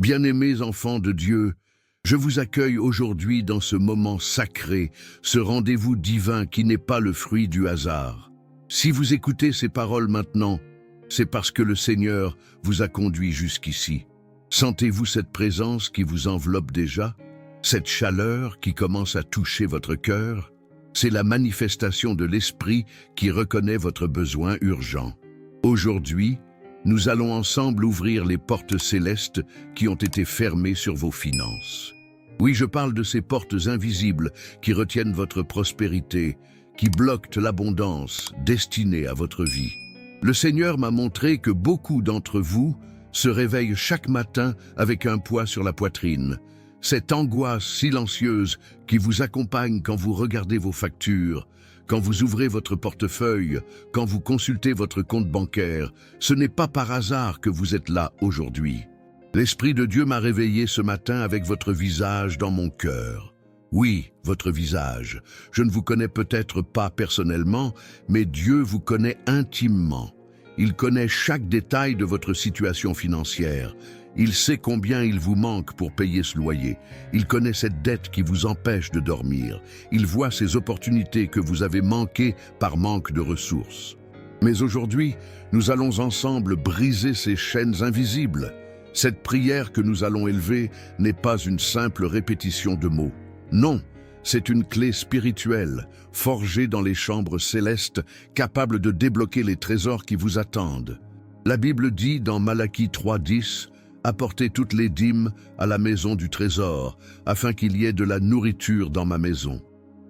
Bien-aimés enfants de Dieu, je vous accueille aujourd'hui dans ce moment sacré, ce rendez-vous divin qui n'est pas le fruit du hasard. Si vous écoutez ces paroles maintenant, c'est parce que le Seigneur vous a conduit jusqu'ici. Sentez-vous cette présence qui vous enveloppe déjà? Cette chaleur qui commence à toucher votre cœur? C'est la manifestation de l'Esprit qui reconnaît votre besoin urgent. Aujourd'hui, nous allons ensemble ouvrir les portes célestes qui ont été fermées sur vos finances. Oui, je parle de ces portes invisibles qui retiennent votre prospérité, qui bloquent l'abondance destinée à votre vie. Le Seigneur m'a montré que beaucoup d'entre vous se réveillent chaque matin avec un poids sur la poitrine. Cette angoisse silencieuse qui vous accompagne quand vous regardez vos factures, quand vous ouvrez votre portefeuille, quand vous consultez votre compte bancaire, ce n'est pas par hasard que vous êtes là aujourd'hui. L'Esprit de Dieu m'a réveillé ce matin avec votre visage dans mon cœur. Oui, votre visage. Je ne vous connais peut-être pas personnellement, mais Dieu vous connaît intimement. Il connaît chaque détail de votre situation financière. Il sait combien il vous manque pour payer ce loyer. Il connaît cette dette qui vous empêche de dormir. Il voit ces opportunités que vous avez manquées par manque de ressources. Mais aujourd'hui, nous allons ensemble briser ces chaînes invisibles. Cette prière que nous allons élever n'est pas une simple répétition de mots. Non, c'est une clé spirituelle, forgée dans les chambres célestes, capable de débloquer les trésors qui vous attendent. La Bible dit dans Malachie 3:10, « Apportez toutes les dîmes à la maison du trésor, afin qu'il y ait de la nourriture dans ma maison.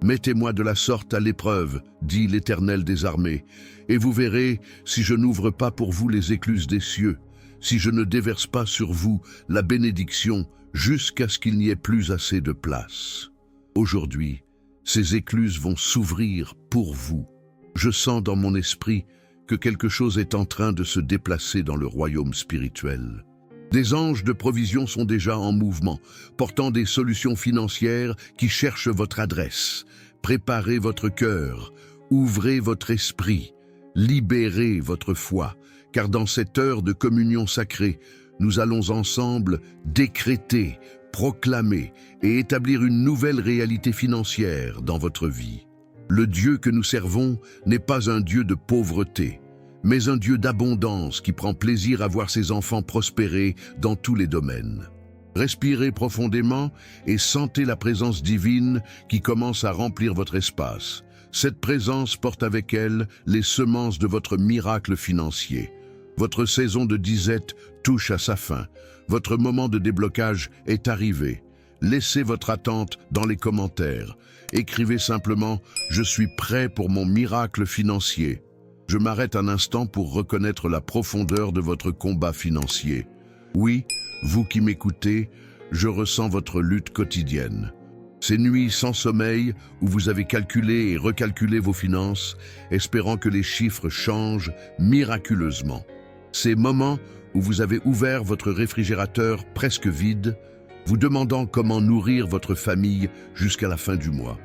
Mettez-moi de la sorte à l'épreuve, dit l'Éternel des armées, et vous verrez si je n'ouvre pas pour vous les écluses des cieux, si je ne déverse pas sur vous la bénédiction jusqu'à ce qu'il n'y ait plus assez de place. » Aujourd'hui, ces écluses vont s'ouvrir pour vous. Je sens dans mon esprit que quelque chose est en train de se déplacer dans le royaume spirituel. Des anges de provision sont déjà en mouvement, portant des solutions financières qui cherchent votre adresse. Préparez votre cœur, ouvrez votre esprit, libérez votre foi, car dans cette heure de communion sacrée, nous allons ensemble décréter, proclamer et établir une nouvelle réalité financière dans votre vie. Le Dieu que nous servons n'est pas un Dieu de pauvreté, mais un Dieu d'abondance qui prend plaisir à voir ses enfants prospérer dans tous les domaines. Respirez profondément et sentez la présence divine qui commence à remplir votre espace. Cette présence porte avec elle les semences de votre miracle financier. Votre saison de disette touche à sa fin. Votre moment de déblocage est arrivé. Laissez votre attente dans les commentaires. Écrivez simplement « Je suis prêt pour mon miracle financier ». Je m'arrête un instant pour reconnaître la profondeur de votre combat financier. Oui, vous qui m'écoutez, je ressens votre lutte quotidienne. Ces nuits sans sommeil où vous avez calculé et recalculé vos finances, espérant que les chiffres changent miraculeusement. Ces moments où vous avez ouvert votre réfrigérateur presque vide, vous demandant comment nourrir votre famille jusqu'à la fin du mois.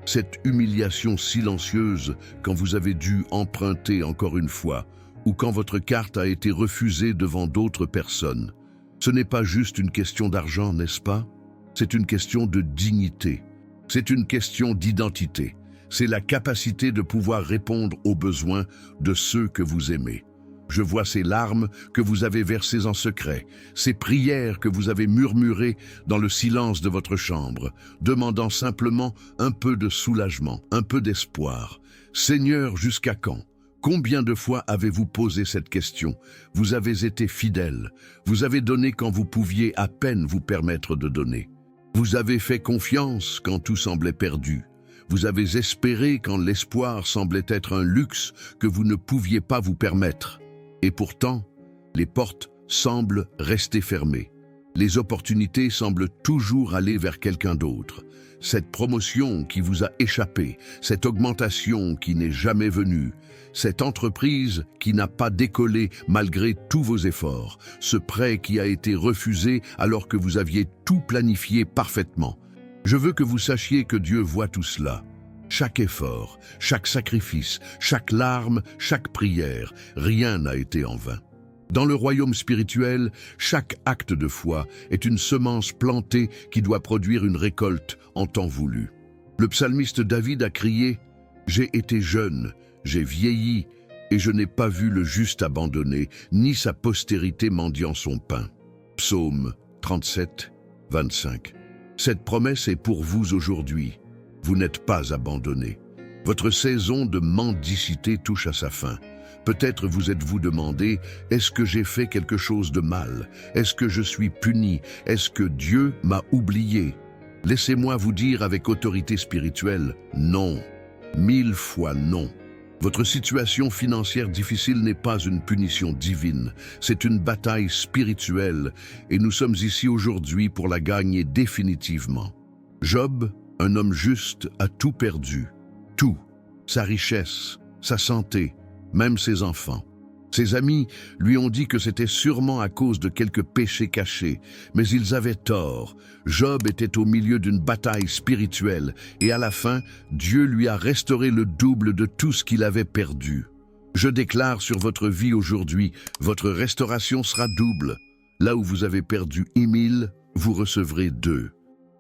Cette humiliation silencieuse quand vous avez dû emprunter encore une fois, ou quand votre carte a été refusée devant d'autres personnes. Ce n'est pas juste une question d'argent, n'est-ce pas? C'est une question de dignité. C'est une question d'identité. C'est la capacité de pouvoir répondre aux besoins de ceux que vous aimez. Je vois ces larmes que vous avez versées en secret, ces prières que vous avez murmurées dans le silence de votre chambre, demandant simplement un peu de soulagement, un peu d'espoir. Seigneur, jusqu'à quand? Combien de fois avez-vous posé cette question? Vous avez été fidèle. Vous avez donné quand vous pouviez à peine vous permettre de donner. Vous avez fait confiance quand tout semblait perdu. Vous avez espéré quand l'espoir semblait être un luxe que vous ne pouviez pas vous permettre. Et pourtant, les portes semblent rester fermées. Les opportunités semblent toujours aller vers quelqu'un d'autre. Cette promotion qui vous a échappé, cette augmentation qui n'est jamais venue, cette entreprise qui n'a pas décollé malgré tous vos efforts, ce prêt qui a été refusé alors que vous aviez tout planifié parfaitement. Je veux que vous sachiez que Dieu voit tout cela. Chaque effort, chaque sacrifice, chaque larme, chaque prière, rien n'a été en vain. Dans le royaume spirituel, chaque acte de foi est une semence plantée qui doit produire une récolte en temps voulu. Le psalmiste David a crié « J'ai été jeune, j'ai vieilli, et je n'ai pas vu le juste abandonné, ni sa postérité mendiant son pain. » Psaume 37, 25. Cette promesse est pour vous aujourd'hui. Vous n'êtes pas abandonné. Votre saison de mendicité touche à sa fin. Peut-être vous êtes-vous demandé, est-ce que j'ai fait quelque chose de mal? Est-ce que je suis puni? Est-ce que Dieu m'a oublié? Laissez-moi vous dire avec autorité spirituelle, non. 1000 fois non. Votre situation financière difficile n'est pas une punition divine, c'est une bataille spirituelle et nous sommes ici aujourd'hui pour la gagner définitivement. Job, un homme juste, a tout perdu. Tout. Sa richesse, sa santé, même ses enfants. Ses amis lui ont dit que c'était sûrement à cause de quelques péchés cachés, mais ils avaient tort. Job était au milieu d'une bataille spirituelle et à la fin, Dieu lui a restauré le double de tout ce qu'il avait perdu. Je déclare sur votre vie aujourd'hui, votre restauration sera double. Là où vous avez perdu 1000, vous recevrez 2.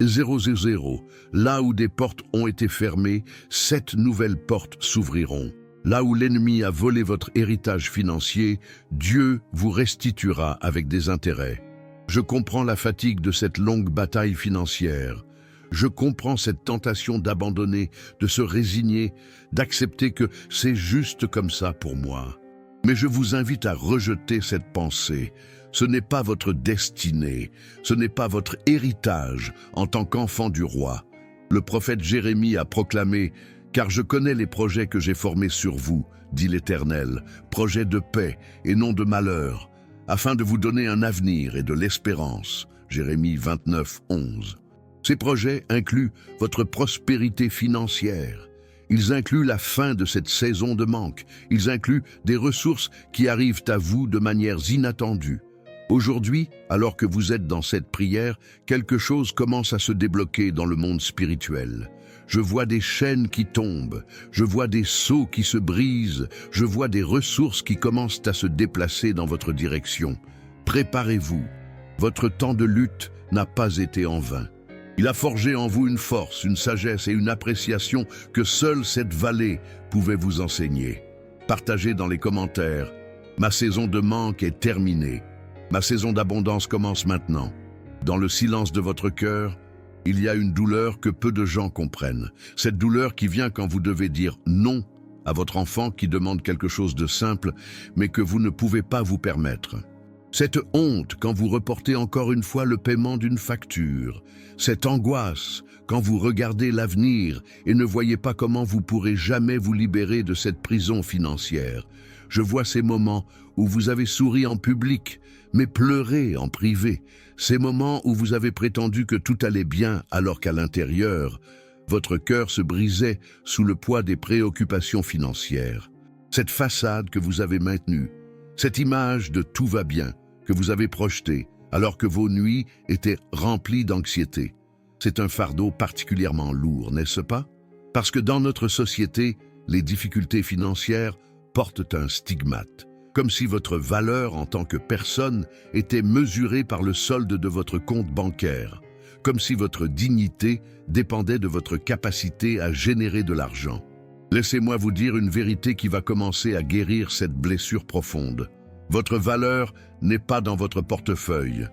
000. Là où des portes ont été fermées, 7 nouvelles portes s'ouvriront. Là où l'ennemi a volé votre héritage financier, Dieu vous restituera avec des intérêts. Je comprends la fatigue de cette longue bataille financière. Je comprends cette tentation d'abandonner, de se résigner, d'accepter que c'est juste comme ça pour moi. Mais je vous invite à rejeter cette pensée. Ce n'est pas votre destinée, ce n'est pas votre héritage en tant qu'enfant du roi. Le prophète Jérémie a proclamé « Car je connais les projets que j'ai formés sur vous, dit l'Éternel, projets de paix et non de malheur, afin de vous donner un avenir et de l'espérance. » Jérémie 29, 11. Ces projets incluent votre prospérité financière. Ils incluent la fin de cette saison de manque. Ils incluent des ressources qui arrivent à vous de manières inattendues. Aujourd'hui, alors que vous êtes dans cette prière, quelque chose commence à se débloquer dans le monde spirituel. Je vois des chaînes qui tombent, je vois des sceaux qui se brisent, je vois des ressources qui commencent à se déplacer dans votre direction. Préparez-vous. Votre temps de lutte n'a pas été en vain. Il a forgé en vous une force, une sagesse et une appréciation que seule cette vallée pouvait vous enseigner. Partagez dans les commentaires. Ma saison de manque est terminée. Ma saison d'abondance commence maintenant. Dans le silence de votre cœur, il y a une douleur que peu de gens comprennent. Cette douleur qui vient quand vous devez dire non à votre enfant qui demande quelque chose de simple, mais que vous ne pouvez pas vous permettre. Cette honte quand vous reportez encore une fois le paiement d'une facture. Cette angoisse quand vous regardez l'avenir et ne voyez pas comment vous pourrez jamais vous libérer de cette prison financière. Je vois ces moments où vous avez souri en public, mais pleuré en privé. Ces moments où vous avez prétendu que tout allait bien alors qu'à l'intérieur, votre cœur se brisait sous le poids des préoccupations financières. Cette façade que vous avez maintenue, cette image de tout va bien que vous avez projetée alors que vos nuits étaient remplies d'anxiété. C'est un fardeau particulièrement lourd, n'est-ce pas? Parce que dans notre société, les difficultés financières portent un stigmate, comme si votre valeur en tant que personne était mesurée par le solde de votre compte bancaire, comme si votre dignité dépendait de votre capacité à générer de l'argent. Laissez-moi vous dire une vérité qui va commencer à guérir cette blessure profonde. Votre valeur n'est pas dans votre portefeuille.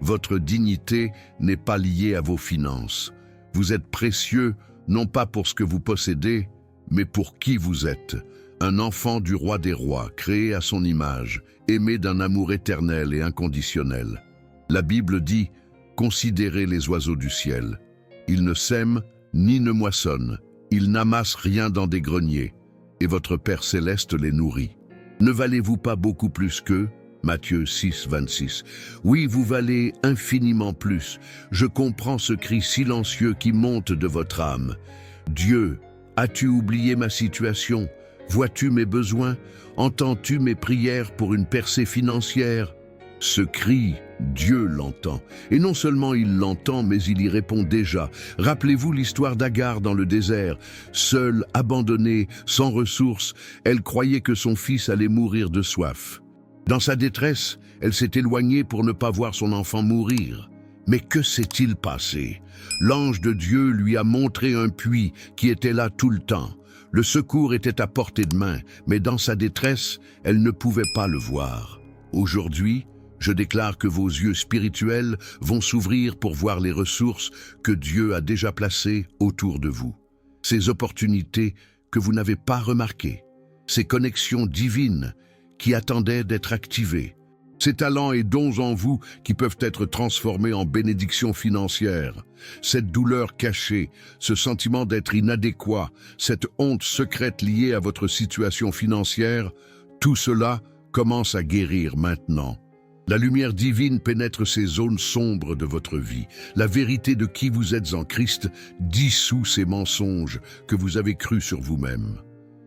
Votre dignité n'est pas liée à vos finances. Vous êtes précieux, non pas pour ce que vous possédez, mais pour qui vous êtes. Un enfant du roi des rois, créé à son image, aimé d'un amour éternel et inconditionnel. La Bible dit « Considérez les oiseaux du ciel. Ils ne sèment ni ne moissonnent. Ils n'amassent rien dans des greniers, et votre Père céleste les nourrit. Ne valez-vous pas beaucoup plus qu'eux » Matthieu 6, 26. Oui, vous valez infiniment plus. Je comprends ce cri silencieux qui monte de votre âme. Dieu, as-tu oublié ma situation? Vois-tu mes besoins? Entends-tu mes prières pour une percée financière? Ce cri, Dieu l'entend. Et non seulement il l'entend, mais il y répond déjà. Rappelez-vous l'histoire d'Agar dans le désert. Seule, abandonnée, sans ressources, elle croyait que son fils allait mourir de soif. Dans sa détresse, elle s'est éloignée pour ne pas voir son enfant mourir. Mais que s'est-il passé? L'ange de Dieu lui a montré un puits qui était là tout le temps. Le secours était à portée de main, mais dans sa détresse, elle ne pouvait pas le voir. Aujourd'hui, je déclare que vos yeux spirituels vont s'ouvrir pour voir les ressources que Dieu a déjà placées autour de vous. Ces opportunités que vous n'avez pas remarquées, ces connexions divines qui attendaient d'être activées, ces talents et dons en vous qui peuvent être transformés en bénédictions financières, cette douleur cachée, ce sentiment d'être inadéquat, cette honte secrète liée à votre situation financière, tout cela commence à guérir maintenant. La lumière divine pénètre ces zones sombres de votre vie. La vérité de qui vous êtes en Christ dissout ces mensonges que vous avez crus sur vous-même.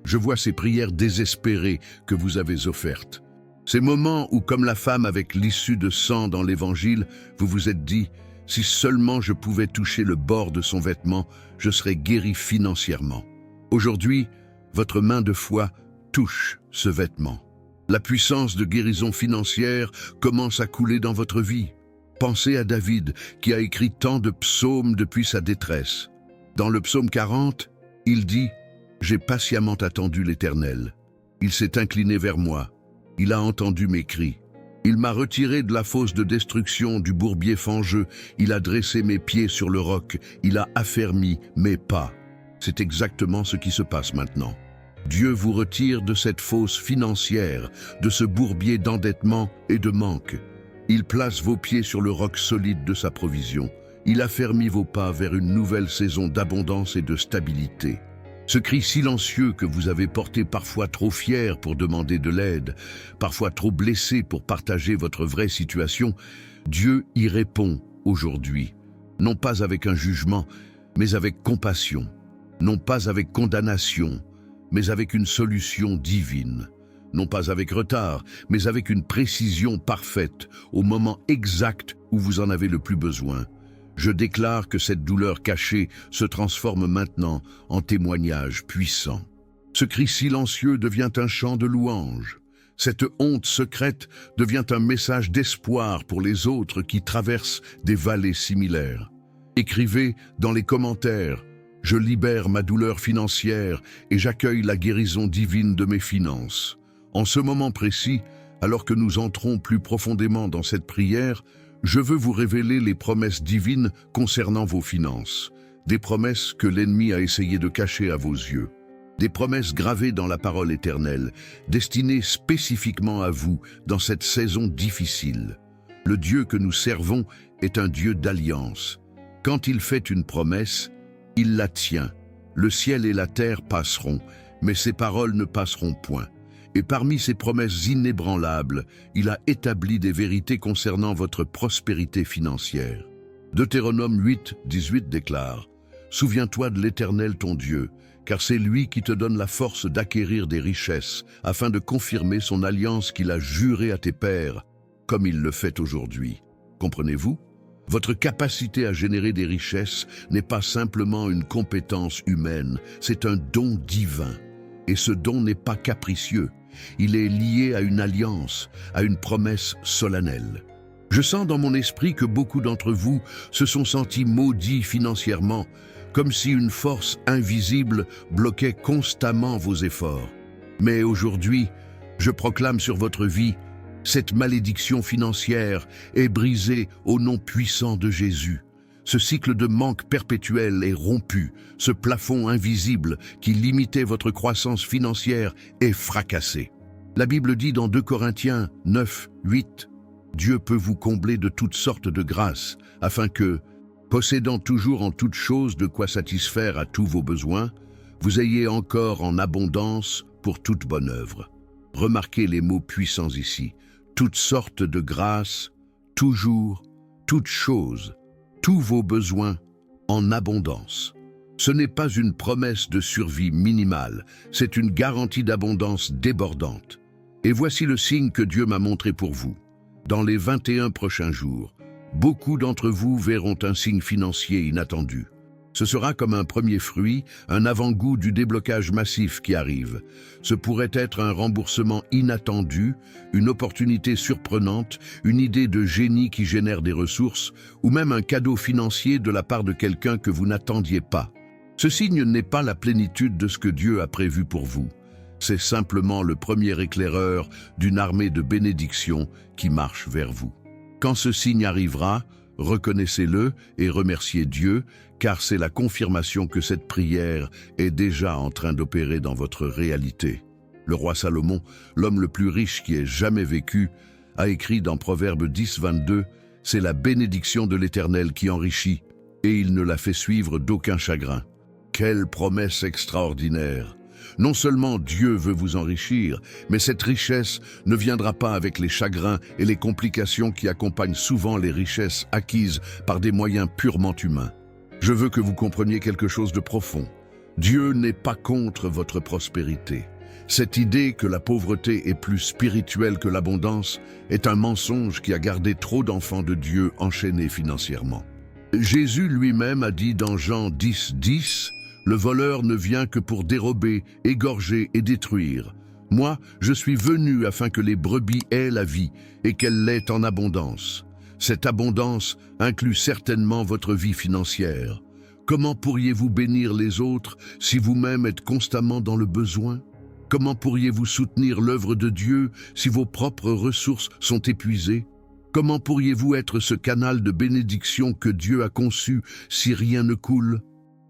Je vois ces prières désespérées que vous avez offertes. Ces moments où, comme la femme avec l'issue de sang dans l'Évangile, vous vous êtes dit « Si seulement je pouvais toucher le bord de son vêtement, je serais guéri financièrement. » Aujourd'hui, votre main de foi touche ce vêtement. La puissance de guérison financière commence à couler dans votre vie. Pensez à David, qui a écrit tant de psaumes depuis sa détresse. Dans le psaume 40, il dit « J'ai patiemment attendu l'Éternel. Il s'est incliné vers moi. Il a entendu mes cris. Il m'a retiré de la fosse de destruction du bourbier fangeux. Il a dressé mes pieds sur le roc. Il a affermi mes pas. » C'est exactement ce qui se passe maintenant. Dieu vous retire de cette fosse financière, de ce bourbier d'endettement et de manque. Il place vos pieds sur le roc solide de sa provision. Il affermit vos pas vers une nouvelle saison d'abondance et de stabilité. Ce cri silencieux que vous avez porté parfois trop fier pour demander de l'aide, parfois trop blessé pour partager votre vraie situation, Dieu y répond aujourd'hui. Non pas avec un jugement, mais avec compassion. Non pas avec condamnation, mais avec une solution divine. Non pas avec retard, mais avec une précision parfaite, au moment exact où vous en avez le plus besoin. Je déclare que cette douleur cachée se transforme maintenant en témoignage puissant. Ce cri silencieux devient un chant de louange. Cette honte secrète devient un message d'espoir pour les autres qui traversent des vallées similaires. Écrivez dans les commentaires « Je libère ma douleur financière et j'accueille la guérison divine de mes finances ». En ce moment précis, alors que nous entrons plus profondément dans cette prière, je veux vous révéler les promesses divines concernant vos finances. Des promesses que l'ennemi a essayé de cacher à vos yeux. Des promesses gravées dans la parole éternelle, destinées spécifiquement à vous dans cette saison difficile. Le Dieu que nous servons est un Dieu d'alliance. Quand il fait une promesse, il la tient. Le ciel et la terre passeront, mais ses paroles ne passeront point. Et parmi ces promesses inébranlables, il a établi des vérités concernant votre prospérité financière. Deutéronome 8, 18 déclare « Souviens-toi de l'Éternel ton Dieu, car c'est lui qui te donne la force d'acquérir des richesses, afin de confirmer son alliance qu'il a jurée à tes pères, comme il le fait aujourd'hui. » Comprenez-vous? Votre capacité à générer des richesses n'est pas simplement une compétence humaine, c'est un don divin. Et ce don n'est pas capricieux, il est lié à une alliance, à une promesse solennelle. Je sens dans mon esprit que beaucoup d'entre vous se sont sentis maudits financièrement, comme si une force invisible bloquait constamment vos efforts. Mais aujourd'hui, je proclame sur votre vie, cette malédiction financière est brisée au nom puissant de Jésus. Ce cycle de manque perpétuel est rompu. Ce plafond invisible qui limitait votre croissance financière est fracassé. La Bible dit dans 2 Corinthiens 9, 8, « Dieu peut vous combler de toutes sortes de grâces, afin que, possédant toujours en toutes choses de quoi satisfaire à tous vos besoins, vous ayez encore en abondance pour toute bonne œuvre. » Remarquez les mots puissants ici. Toutes sortes de grâces, toujours, toutes choses, tous vos besoins en abondance. Ce n'est pas une promesse de survie minimale, c'est une garantie d'abondance débordante. Et voici le signe que Dieu m'a montré pour vous. Dans les 21 prochains jours, beaucoup d'entre vous verront un signe financier inattendu. Ce sera comme un premier fruit, un avant-goût du déblocage massif qui arrive. Ce pourrait être un remboursement inattendu, une opportunité surprenante, une idée de génie qui génère des ressources, ou même un cadeau financier de la part de quelqu'un que vous n'attendiez pas. Ce signe n'est pas la plénitude de ce que Dieu a prévu pour vous. C'est simplement le premier éclaireur d'une armée de bénédictions qui marche vers vous. Quand ce signe arrivera, reconnaissez-le et remerciez Dieu, car c'est la confirmation que cette prière est déjà en train d'opérer dans votre réalité. Le roi Salomon, l'homme le plus riche qui ait jamais vécu, a écrit dans Proverbe 10, 22, « C'est la bénédiction de l'Éternel qui enrichit, et il ne la fait suivre d'aucun chagrin. » Quelle promesse extraordinaire! Non seulement Dieu veut vous enrichir, mais cette richesse ne viendra pas avec les chagrins et les complications qui accompagnent souvent les richesses acquises par des moyens purement humains. Je veux que vous compreniez quelque chose de profond. Dieu n'est pas contre votre prospérité. Cette idée que la pauvreté est plus spirituelle que l'abondance est un mensonge qui a gardé trop d'enfants de Dieu enchaînés financièrement. Jésus lui-même a dit dans Jean 10, 10, « Le voleur ne vient que pour dérober, égorger et détruire. Moi, je suis venu afin que les brebis aient la vie et qu'elle l'ait en abondance. » Cette abondance inclut certainement votre vie financière. Comment pourriez-vous bénir les autres si vous-même êtes constamment dans le besoin? Comment pourriez-vous soutenir l'œuvre de Dieu si vos propres ressources sont épuisées? Comment pourriez-vous être ce canal de bénédiction que Dieu a conçu si rien ne coule?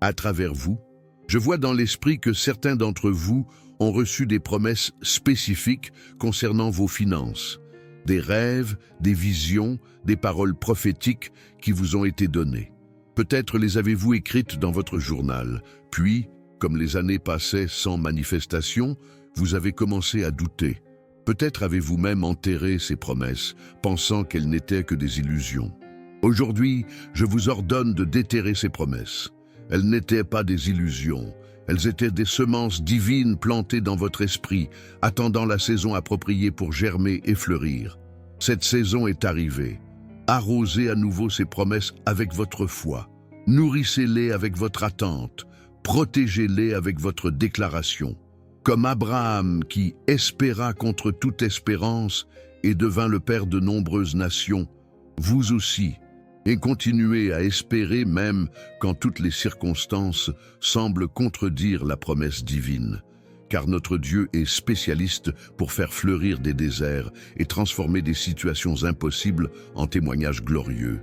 À travers vous, je vois dans l'esprit que certains d'entre vous ont reçu des promesses spécifiques concernant vos finances, des rêves, des visions, des paroles prophétiques qui vous ont été données. Peut-être les avez-vous écrites dans votre journal, puis, comme les années passaient sans manifestation, vous avez commencé à douter. Peut-être avez-vous même enterré ces promesses, pensant qu'elles n'étaient que des illusions. Aujourd'hui, je vous ordonne de déterrer ces promesses. Elles n'étaient pas des illusions, elles étaient des semences divines plantées dans votre esprit, attendant la saison appropriée pour germer et fleurir. Cette saison est arrivée. Arrosez à nouveau ces promesses avec votre foi. Nourrissez-les avec votre attente. Protégez-les avec votre déclaration. Comme Abraham qui espéra contre toute espérance et devint le père de nombreuses nations, vous aussi, et continuez à espérer même quand toutes les circonstances semblent contredire la promesse divine. Car notre Dieu est spécialiste pour faire fleurir des déserts et transformer des situations impossibles en témoignages glorieux.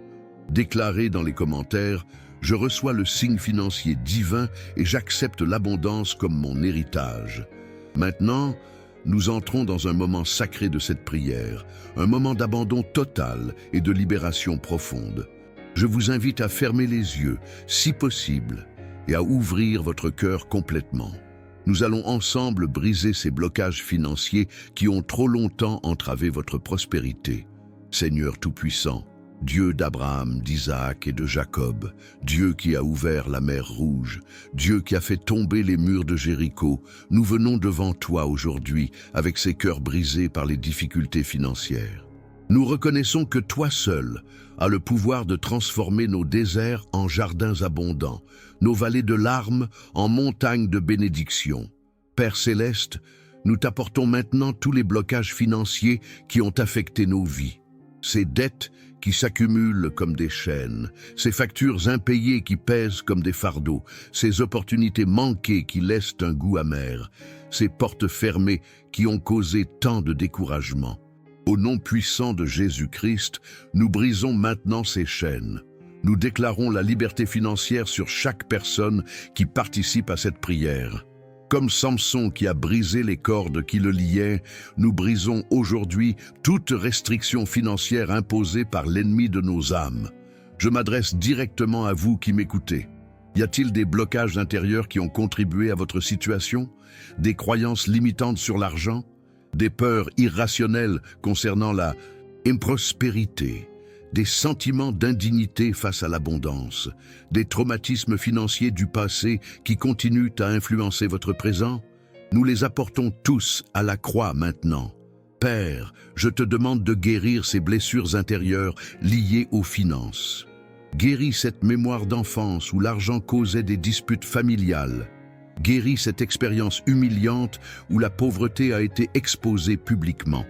Déclarez dans les commentaires « Je reçois le signe financier divin et j'accepte l'abondance comme mon héritage ». Maintenant, nous entrons dans un moment sacré de cette prière, un moment d'abandon total et de libération profonde. Je vous invite à fermer les yeux, si possible, et à ouvrir votre cœur complètement. Nous allons ensemble briser ces blocages financiers qui ont trop longtemps entravé votre prospérité. Seigneur Tout-Puissant, Dieu d'Abraham, d'Isaac et de Jacob, Dieu qui a ouvert la mer Rouge, Dieu qui a fait tomber les murs de Jéricho, nous venons devant toi aujourd'hui avec ces cœurs brisés par les difficultés financières. Nous reconnaissons que toi seul as le pouvoir de transformer nos déserts en jardins abondants, nos vallées de larmes en montagnes de bénédictions. Père Céleste, nous t'apportons maintenant tous les blocages financiers qui ont affecté nos vies. Ces dettes qui s'accumulent comme des chaînes, ces factures impayées qui pèsent comme des fardeaux, ces opportunités manquées qui laissent un goût amer, ces portes fermées qui ont causé tant de découragement. Au nom puissant de Jésus-Christ, nous brisons maintenant ces chaînes. Nous déclarons la liberté financière sur chaque personne qui participe à cette prière. Comme Samson qui a brisé les cordes qui le liaient, nous brisons aujourd'hui toute restriction financière imposée par l'ennemi de nos âmes. Je m'adresse directement à vous qui m'écoutez. Y a-t-il des blocages intérieurs qui ont contribué à votre situation? Des croyances limitantes sur l'argent? Des peurs irrationnelles concernant la improspérité? Des sentiments d'indignité face à l'abondance, des traumatismes financiers du passé qui continuent à influencer votre présent? Nous les apportons tous à la croix maintenant. Père, je te demande de guérir ces blessures intérieures liées aux finances. Guéris cette mémoire d'enfance où l'argent causait des disputes familiales. Guéris cette expérience humiliante où la pauvreté a été exposée publiquement.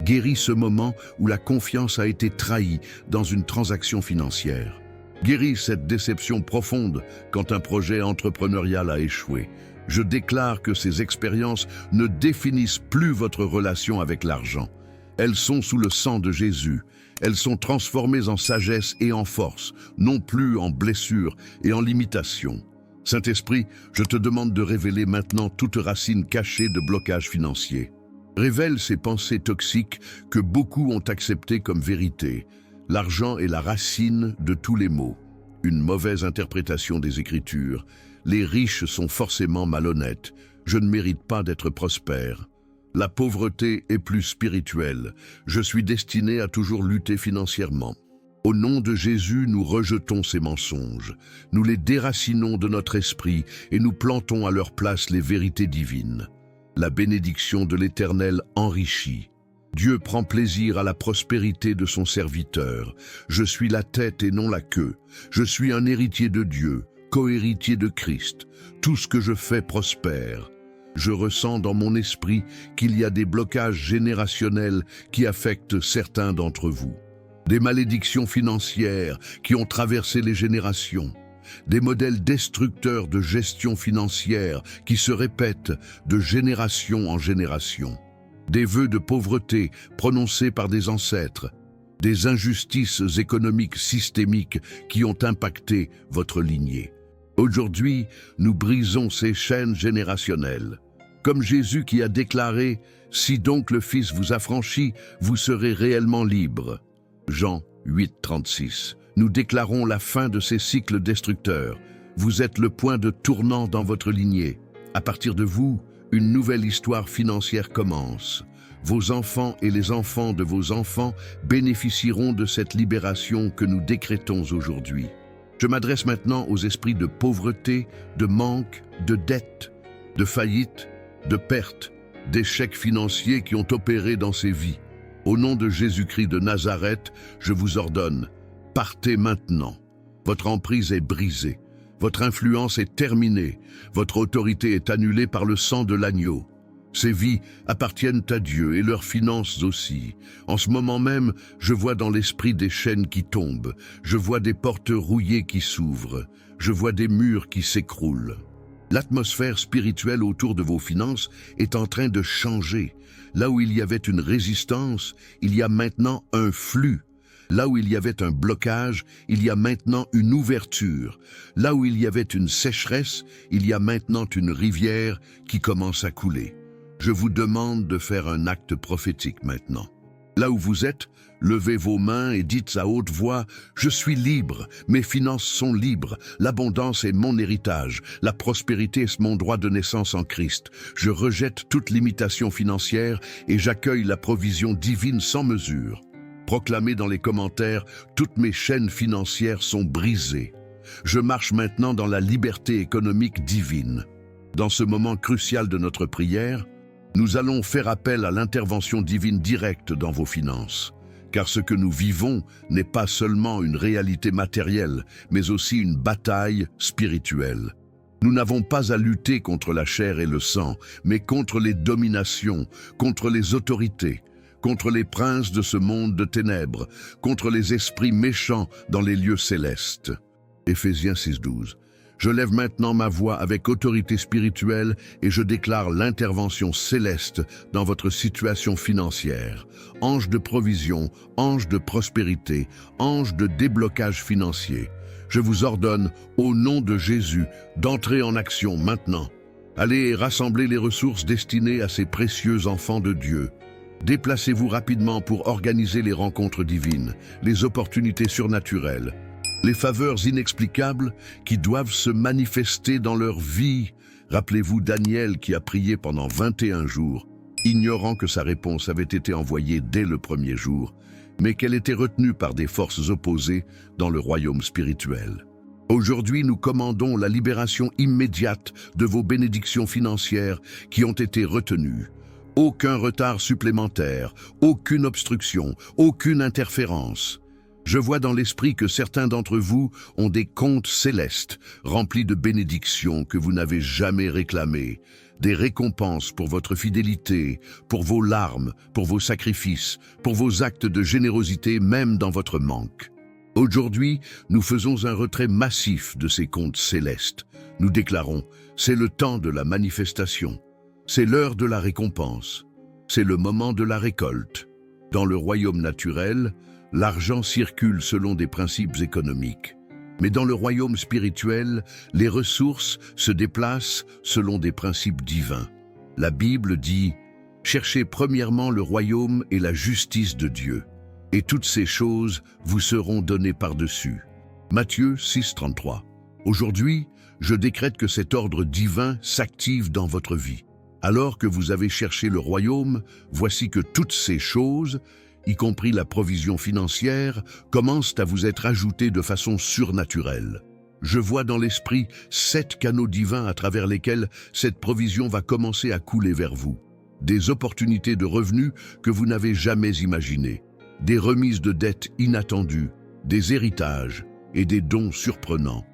Guéris ce moment où la confiance a été trahie dans une transaction financière. Guéris cette déception profonde quand un projet entrepreneurial a échoué. Je déclare que ces expériences ne définissent plus votre relation avec l'argent. Elles sont sous le sang de Jésus. Elles sont transformées en sagesse et en force, non plus en blessure et en limitation. Saint-Esprit, je te demande de révéler maintenant toute racine cachée de blocage financier. Révèle ces pensées toxiques que beaucoup ont acceptées comme vérité. L'argent est la racine de tous les maux. Une mauvaise interprétation des Écritures. Les riches sont forcément malhonnêtes. Je ne mérite pas d'être prospère. La pauvreté est plus spirituelle. Je suis destiné à toujours lutter financièrement. Au nom de Jésus, nous rejetons ces mensonges. Nous les déracinons de notre esprit et nous plantons à leur place les vérités divines. La bénédiction de l'Éternel enrichit. Dieu prend plaisir à la prospérité de son serviteur. Je suis la tête et non la queue. Je suis un héritier de Dieu, co-héritier de Christ. Tout ce que je fais prospère. Je ressens dans mon esprit qu'il y a des blocages générationnels qui affectent certains d'entre vous. Des malédictions financières qui ont traversé les générations. Des modèles destructeurs de gestion financière qui se répètent de génération en génération. Des vœux de pauvreté prononcés par des ancêtres. Des injustices économiques systémiques qui ont impacté votre lignée. Aujourd'hui, nous brisons ces chaînes générationnelles. Comme Jésus qui a déclaré « Si donc le Fils vous affranchit, vous serez réellement libres ». Jean 8, 36. Nous déclarons la fin de ces cycles destructeurs. Vous êtes le point de tournant dans votre lignée. À partir de vous, une nouvelle histoire financière commence. Vos enfants et les enfants de vos enfants bénéficieront de cette libération que nous décrétons aujourd'hui. Je m'adresse maintenant aux esprits de pauvreté, de manque, de dette, de faillite, de perte, d'échecs financiers qui ont opéré dans ces vies. Au nom de Jésus-Christ de Nazareth, je vous ordonne, partez maintenant. Votre emprise est brisée, votre influence est terminée, votre autorité est annulée par le sang de l'agneau. Ces vies appartiennent à Dieu et leurs finances aussi. En ce moment même, je vois dans l'esprit des chaînes qui tombent, je vois des portes rouillées qui s'ouvrent, je vois des murs qui s'écroulent. L'atmosphère spirituelle autour de vos finances est en train de changer. Là où il y avait une résistance, il y a maintenant un flux. Là où il y avait un blocage, il y a maintenant une ouverture. Là où il y avait une sécheresse, il y a maintenant une rivière qui commence à couler. Je vous demande de faire un acte prophétique maintenant. Là où vous êtes, levez vos mains et dites à haute voix « Je suis libre, mes finances sont libres, l'abondance est mon héritage, la prospérité est mon droit de naissance en Christ. Je rejette toute limitation financière et j'accueille la provision divine sans mesure. » Proclamez dans les commentaires « Toutes mes chaînes financières sont brisées. Je marche maintenant dans la liberté économique divine. » Dans ce moment crucial de notre prière, nous allons faire appel à l'intervention divine directe dans vos finances. Car ce que nous vivons n'est pas seulement une réalité matérielle, mais aussi une bataille spirituelle. Nous n'avons pas à lutter contre la chair et le sang, mais contre les dominations, contre les autorités, contre les princes de ce monde de ténèbres, contre les esprits méchants dans les lieux célestes. Éphésiens 6:12. Je lève maintenant ma voix avec autorité spirituelle et je déclare l'intervention céleste dans votre situation financière. Ange de provision, ange de prospérité, ange de déblocage financier. Je vous ordonne, au nom de Jésus, d'entrer en action maintenant. Allez rassembler les ressources destinées à ces précieux enfants de Dieu. Déplacez-vous rapidement pour organiser les rencontres divines, les opportunités surnaturelles, les faveurs inexplicables qui doivent se manifester dans leur vie. Rappelez-vous Daniel qui a prié pendant 21 jours, ignorant que sa réponse avait été envoyée dès le premier jour, mais qu'elle était retenue par des forces opposées dans le royaume spirituel. Aujourd'hui, nous commandons la libération immédiate de vos bénédictions financières qui ont été retenues. Aucun retard supplémentaire, aucune obstruction, aucune interférence. Je vois dans l'esprit que certains d'entre vous ont des comptes célestes, remplis de bénédictions que vous n'avez jamais réclamées, des récompenses pour votre fidélité, pour vos larmes, pour vos sacrifices, pour vos actes de générosité, même dans votre manque. Aujourd'hui, nous faisons un retrait massif de ces comptes célestes. Nous déclarons, c'est le temps de la manifestation, c'est l'heure de la récompense, c'est le moment de la récolte. Dans le royaume naturel, l'argent circule selon des principes économiques. Mais dans le royaume spirituel, les ressources se déplacent selon des principes divins. La Bible dit « Cherchez premièrement le royaume et la justice de Dieu, et toutes ces choses vous seront données par-dessus. » Matthieu 6,33. Aujourd'hui, je décrète que cet ordre divin s'active dans votre vie. Alors que vous avez cherché le royaume, voici que toutes ces choses, y compris la provision financière, commencent à vous être ajoutées de façon surnaturelle. Je vois dans l'esprit 7 canaux divins à travers lesquels cette provision va commencer à couler vers vous. Des opportunités de revenus que vous n'avez jamais imaginées, des remises de dettes inattendues, des héritages et des dons surprenants,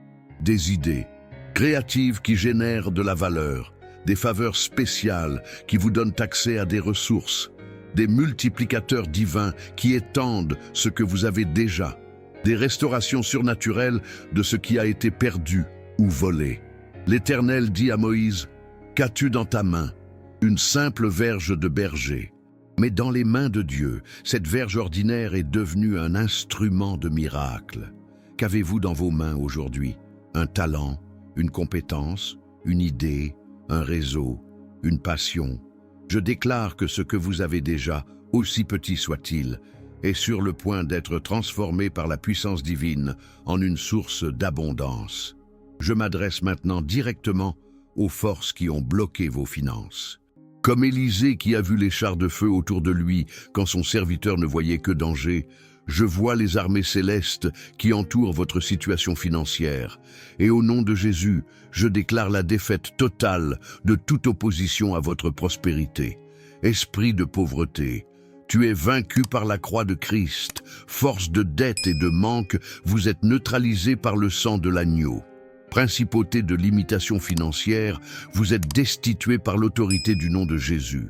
des idées créatives qui génèrent de la valeur, des faveurs spéciales qui vous donnent accès à des ressources, des multiplicateurs divins qui étendent ce que vous avez déjà, des restaurations surnaturelles de ce qui a été perdu ou volé. L'Éternel dit à Moïse, « Qu'as-tu dans ta main? Une simple verge de berger. » Mais dans les mains de Dieu, cette verge ordinaire est devenue un instrument de miracle. Qu'avez-vous dans vos mains aujourd'hui? Un talent, une compétence, une idée, un réseau, une passion. Je déclare que ce que vous avez déjà, aussi petit soit-il, est sur le point d'être transformé par la puissance divine en une source d'abondance. Je m'adresse maintenant directement aux forces qui ont bloqué vos finances. Comme Élisée qui a vu les chars de feu autour de lui quand son serviteur ne voyait que danger, je vois les armées célestes qui entourent votre situation financière. Et au nom de Jésus, je déclare la défaite totale de toute opposition à votre prospérité. Esprit de pauvreté, tu es vaincu par la croix de Christ. Force de dette et de manque, vous êtes neutralisé par le sang de l'agneau. Principauté de limitation financière, vous êtes destitué par l'autorité du nom de Jésus.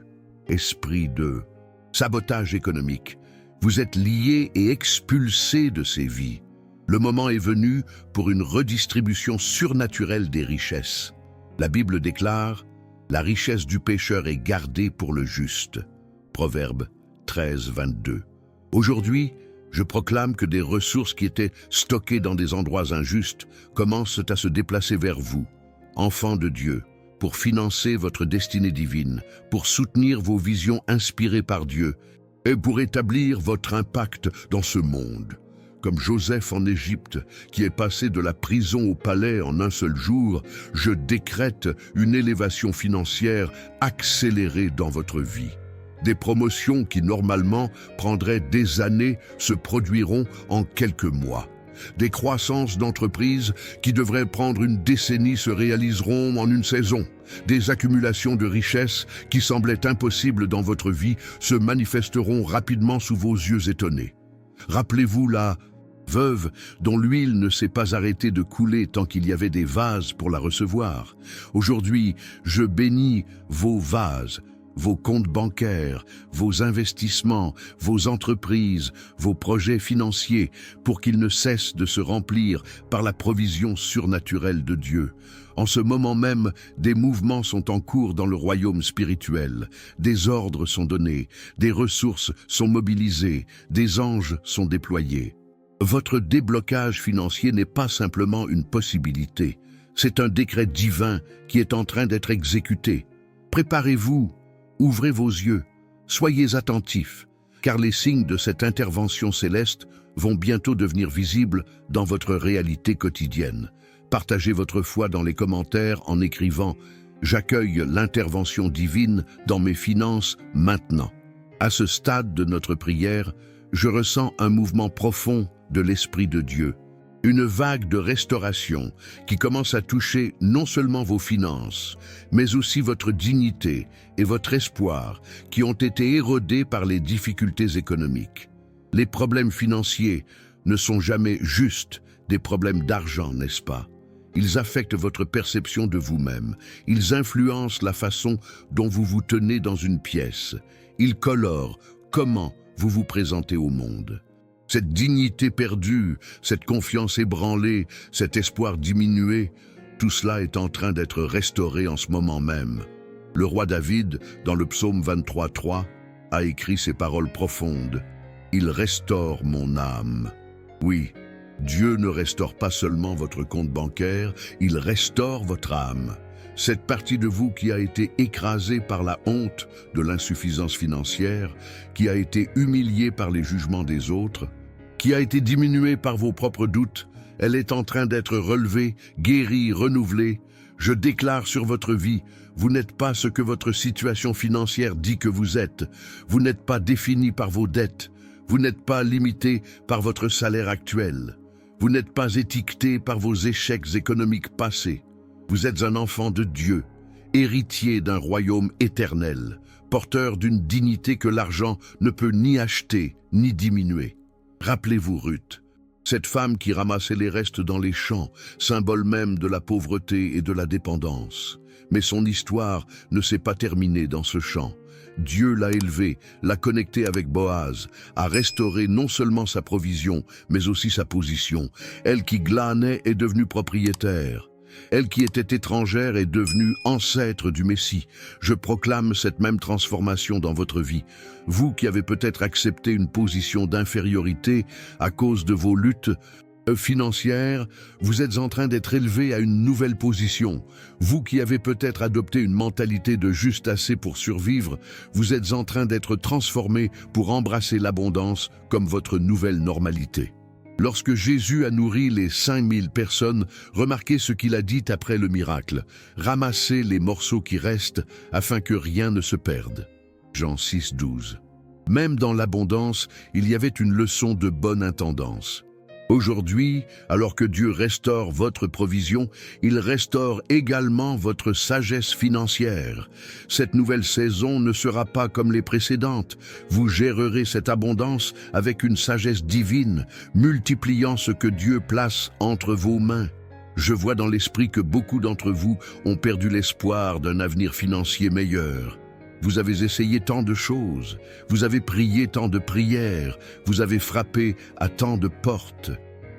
Esprit de sabotage économique, vous êtes lié et expulsé de ces vies. Le moment est venu pour une redistribution surnaturelle des richesses. La Bible déclare « La richesse du pécheur est gardée pour le juste ». Proverbe 13, 22. Aujourd'hui, je proclame que des ressources qui étaient stockées dans des endroits injustes commencent à se déplacer vers vous, enfants de Dieu, pour financer votre destinée divine, pour soutenir vos visions inspirées par Dieu et pour établir votre impact dans ce monde. Comme Joseph en Égypte, qui est passé de la prison au palais en un seul jour, je décrète une élévation financière accélérée dans votre vie. Des promotions qui normalement prendraient des années se produiront en quelques mois. Des croissances d'entreprises qui devraient prendre une décennie se réaliseront en une saison. Des accumulations de richesses qui semblaient impossibles dans votre vie se manifesteront rapidement sous vos yeux étonnés. Rappelez-vous la veuve dont l'huile ne s'est pas arrêtée de couler tant qu'il y avait des vases pour la recevoir. Aujourd'hui, je bénis vos vases, vos comptes bancaires, vos investissements, vos entreprises, vos projets financiers, pour qu'ils ne cessent de se remplir par la provision surnaturelle de Dieu. En ce moment même, des mouvements sont en cours dans le royaume spirituel. Des ordres sont donnés, des ressources sont mobilisées, des anges sont déployés. Votre déblocage financier n'est pas simplement une possibilité, c'est un décret divin qui est en train d'être exécuté. Préparez-vous. Ouvrez vos yeux, soyez attentifs, car les signes de cette intervention céleste vont bientôt devenir visibles dans votre réalité quotidienne. Partagez votre foi dans les commentaires en écrivant « J'accueille l'intervention divine dans mes finances maintenant ». À ce stade de notre prière, je ressens un mouvement profond de l'Esprit de Dieu. Une vague de restauration qui commence à toucher non seulement vos finances, mais aussi votre dignité et votre espoir qui ont été érodés par les difficultés économiques. Les problèmes financiers ne sont jamais juste des problèmes d'argent, n'est-ce pas? Ils affectent votre perception de vous-même. Ils influencent la façon dont vous vous tenez dans une pièce. Ils colorent comment vous vous présentez au monde. Cette dignité perdue, cette confiance ébranlée, cet espoir diminué, tout cela est en train d'être restauré en ce moment même. Le roi David, dans le psaume 23:3, a écrit ces paroles profondes. « Il restaure mon âme ». Oui, Dieu ne restaure pas seulement votre compte bancaire, il restaure votre âme. Cette partie de vous qui a été écrasée par la honte de l'insuffisance financière, qui a été humiliée par les jugements des autres, qui a été diminuée par vos propres doutes, elle est en train d'être relevée, guérie, renouvelée. Je déclare sur votre vie, vous n'êtes pas ce que votre situation financière dit que vous êtes. Vous n'êtes pas défini par vos dettes. Vous n'êtes pas limité par votre salaire actuel. Vous n'êtes pas étiqueté par vos échecs économiques passés. Vous êtes un enfant de Dieu, héritier d'un royaume éternel, porteur d'une dignité que l'argent ne peut ni acheter ni diminuer. Rappelez-vous Ruth, cette femme qui ramassait les restes dans les champs, symbole même de la pauvreté et de la dépendance. Mais son histoire ne s'est pas terminée dans ce champ. Dieu l'a élevée, l'a connectée avec Boaz, a restauré non seulement sa provision, mais aussi sa position. Elle qui glanait est devenue propriétaire. Elle qui était étrangère est devenue ancêtre du Messie. Je proclame cette même transformation dans votre vie. Vous qui avez peut-être accepté une position d'infériorité à cause de vos luttes financières, vous êtes en train d'être élevé à une nouvelle position. Vous qui avez peut-être adopté une mentalité de juste assez pour survivre, vous êtes en train d'être transformé pour embrasser l'abondance comme votre nouvelle normalité. Lorsque Jésus a nourri les 5000 personnes, remarquez ce qu'il a dit après le miracle. Ramassez les morceaux qui restent afin que rien ne se perde. Jean 6:12. Même dans l'abondance, il y avait une leçon de bonne intendance. Aujourd'hui, alors que Dieu restaure votre provision, il restaure également votre sagesse financière. Cette nouvelle saison ne sera pas comme les précédentes. Vous gérerez cette abondance avec une sagesse divine, multipliant ce que Dieu place entre vos mains. Je vois dans l'esprit que beaucoup d'entre vous ont perdu l'espoir d'un avenir financier meilleur. Vous avez essayé tant de choses, vous avez prié tant de prières, vous avez frappé à tant de portes.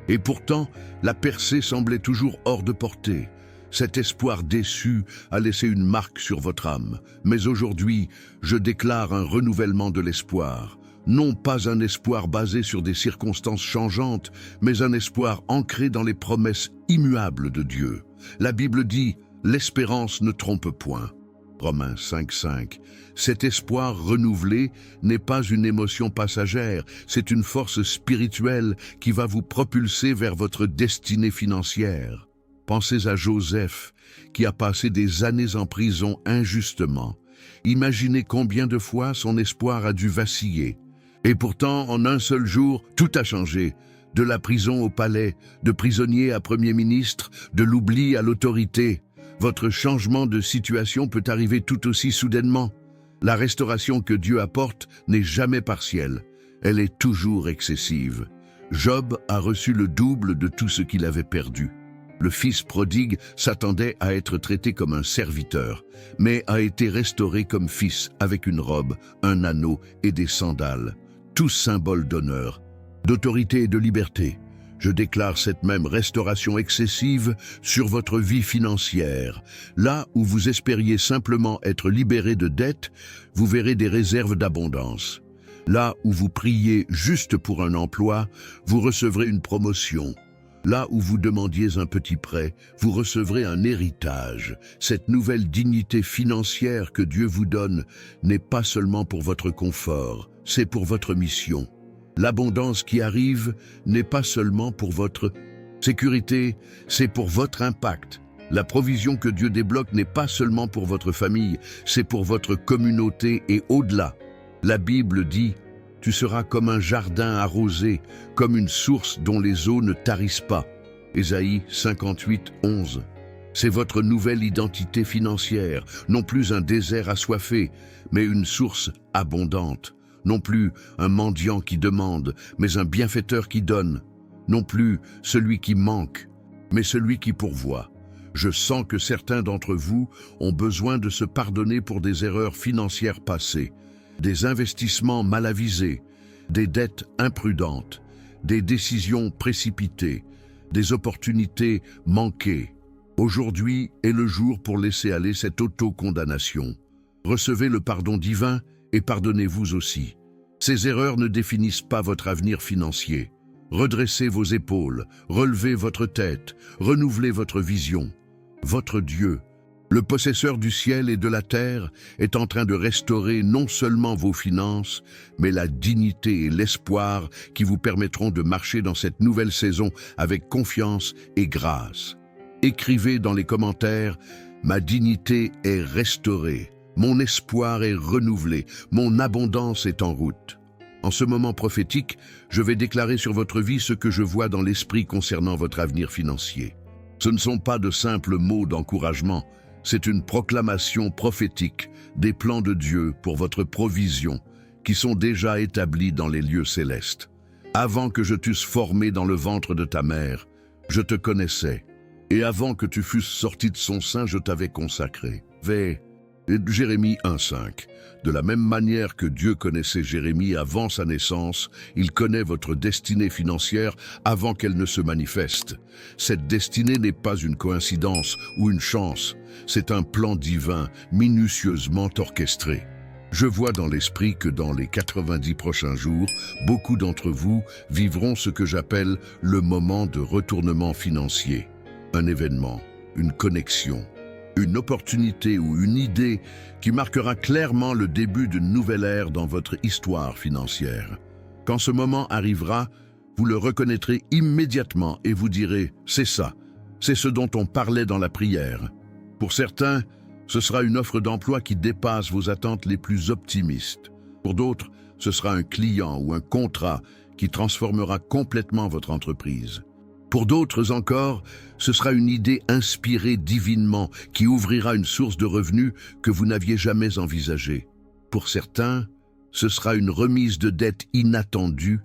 Et pourtant, la percée semblait toujours hors de portée. Cet espoir déçu a laissé une marque sur votre âme. Mais aujourd'hui, je déclare un renouvellement de l'espoir. Non pas un espoir basé sur des circonstances changeantes, mais un espoir ancré dans les promesses immuables de Dieu. La Bible dit « L'espérance ne trompe point ». Romains 5:5. Cet espoir renouvelé n'est pas une émotion passagère, c'est une force spirituelle qui va vous propulser vers votre destinée financière. Pensez à Joseph, qui a passé des années en prison injustement. Imaginez combien de fois son espoir a dû vaciller. Et pourtant, en un seul jour, tout a changé. De la prison au palais, de prisonnier à premier ministre, de l'oubli à l'autorité. Votre changement de situation peut arriver tout aussi soudainement. La restauration que Dieu apporte n'est jamais partielle, elle est toujours excessive. Job a reçu le double de tout ce qu'il avait perdu. Le fils prodigue s'attendait à être traité comme un serviteur, mais a été restauré comme fils avec une robe, un anneau et des sandales, tous symboles d'honneur, d'autorité et de liberté. Je déclare cette même restauration excessive sur votre vie financière. Là où vous espériez simplement être libéré de dettes, vous verrez des réserves d'abondance. Là où vous priez juste pour un emploi, vous recevrez une promotion. Là où vous demandiez un petit prêt, vous recevrez un héritage. Cette nouvelle dignité financière que Dieu vous donne n'est pas seulement pour votre confort, c'est pour votre mission. L'abondance qui arrive n'est pas seulement pour votre sécurité, c'est pour votre impact. La provision que Dieu débloque n'est pas seulement pour votre famille, c'est pour votre communauté et au-delà. La Bible dit « Tu seras comme un jardin arrosé, comme une source dont les eaux ne tarissent pas ». Ésaïe 58:11. C'est votre nouvelle identité financière, non plus un désert assoiffé, mais une source abondante. Non plus un mendiant qui demande, mais un bienfaiteur qui donne. non plus celui qui manque, mais celui qui pourvoit. Je sens que certains d'entre vous ont besoin de se pardonner pour des erreurs financières passées, des investissements mal avisés, des dettes imprudentes, des décisions précipitées, des opportunités manquées. Aujourd'hui est le jour pour laisser aller cette auto-condamnation. Recevez le pardon divin et pardonnez-vous aussi. Ces erreurs ne définissent pas votre avenir financier. Redressez vos épaules, relevez votre tête, renouvelez votre vision. Votre Dieu, le possesseur du ciel et de la terre, est en train de restaurer non seulement vos finances, mais la dignité et l'espoir qui vous permettront de marcher dans cette nouvelle saison avec confiance et grâce. Écrivez dans les commentaires « Ma dignité est restaurée, mon espoir est renouvelé, mon abondance est en route ». En ce moment prophétique, je vais déclarer sur votre vie ce que je vois dans l'esprit concernant votre avenir financier. Ce ne sont pas de simples mots d'encouragement, c'est une proclamation prophétique des plans de Dieu pour votre provision qui sont déjà établis dans les lieux célestes. Avant que je t'eusse formé dans le ventre de ta mère, je te connaissais, et avant que tu fusses sorti de son sein, je t'avais consacré. Jérémie 1,5. De la même manière que Dieu connaissait Jérémie avant sa naissance, il connaît votre destinée financière avant qu'elle ne se manifeste. Cette destinée n'est pas une coïncidence ou une chance, c'est un plan divin minutieusement orchestré. Je vois dans l'esprit que dans les 90 prochains jours, beaucoup d'entre vous vivront ce que j'appelle le moment de retournement financier. Un événement, une connexion, une opportunité ou une idée qui marquera clairement le début d'une nouvelle ère dans votre histoire financière. Quand ce moment arrivera, vous le reconnaîtrez immédiatement et vous direz « c'est ça, c'est ce dont on parlait dans la prière ». Pour certains, ce sera une offre d'emploi qui dépasse vos attentes les plus optimistes. Pour d'autres, ce sera un client ou un contrat qui transformera complètement votre entreprise. Pour d'autres encore, ce sera une idée inspirée divinement qui ouvrira une source de revenus que vous n'aviez jamais envisagée. Pour certains, ce sera une remise de dette inattendue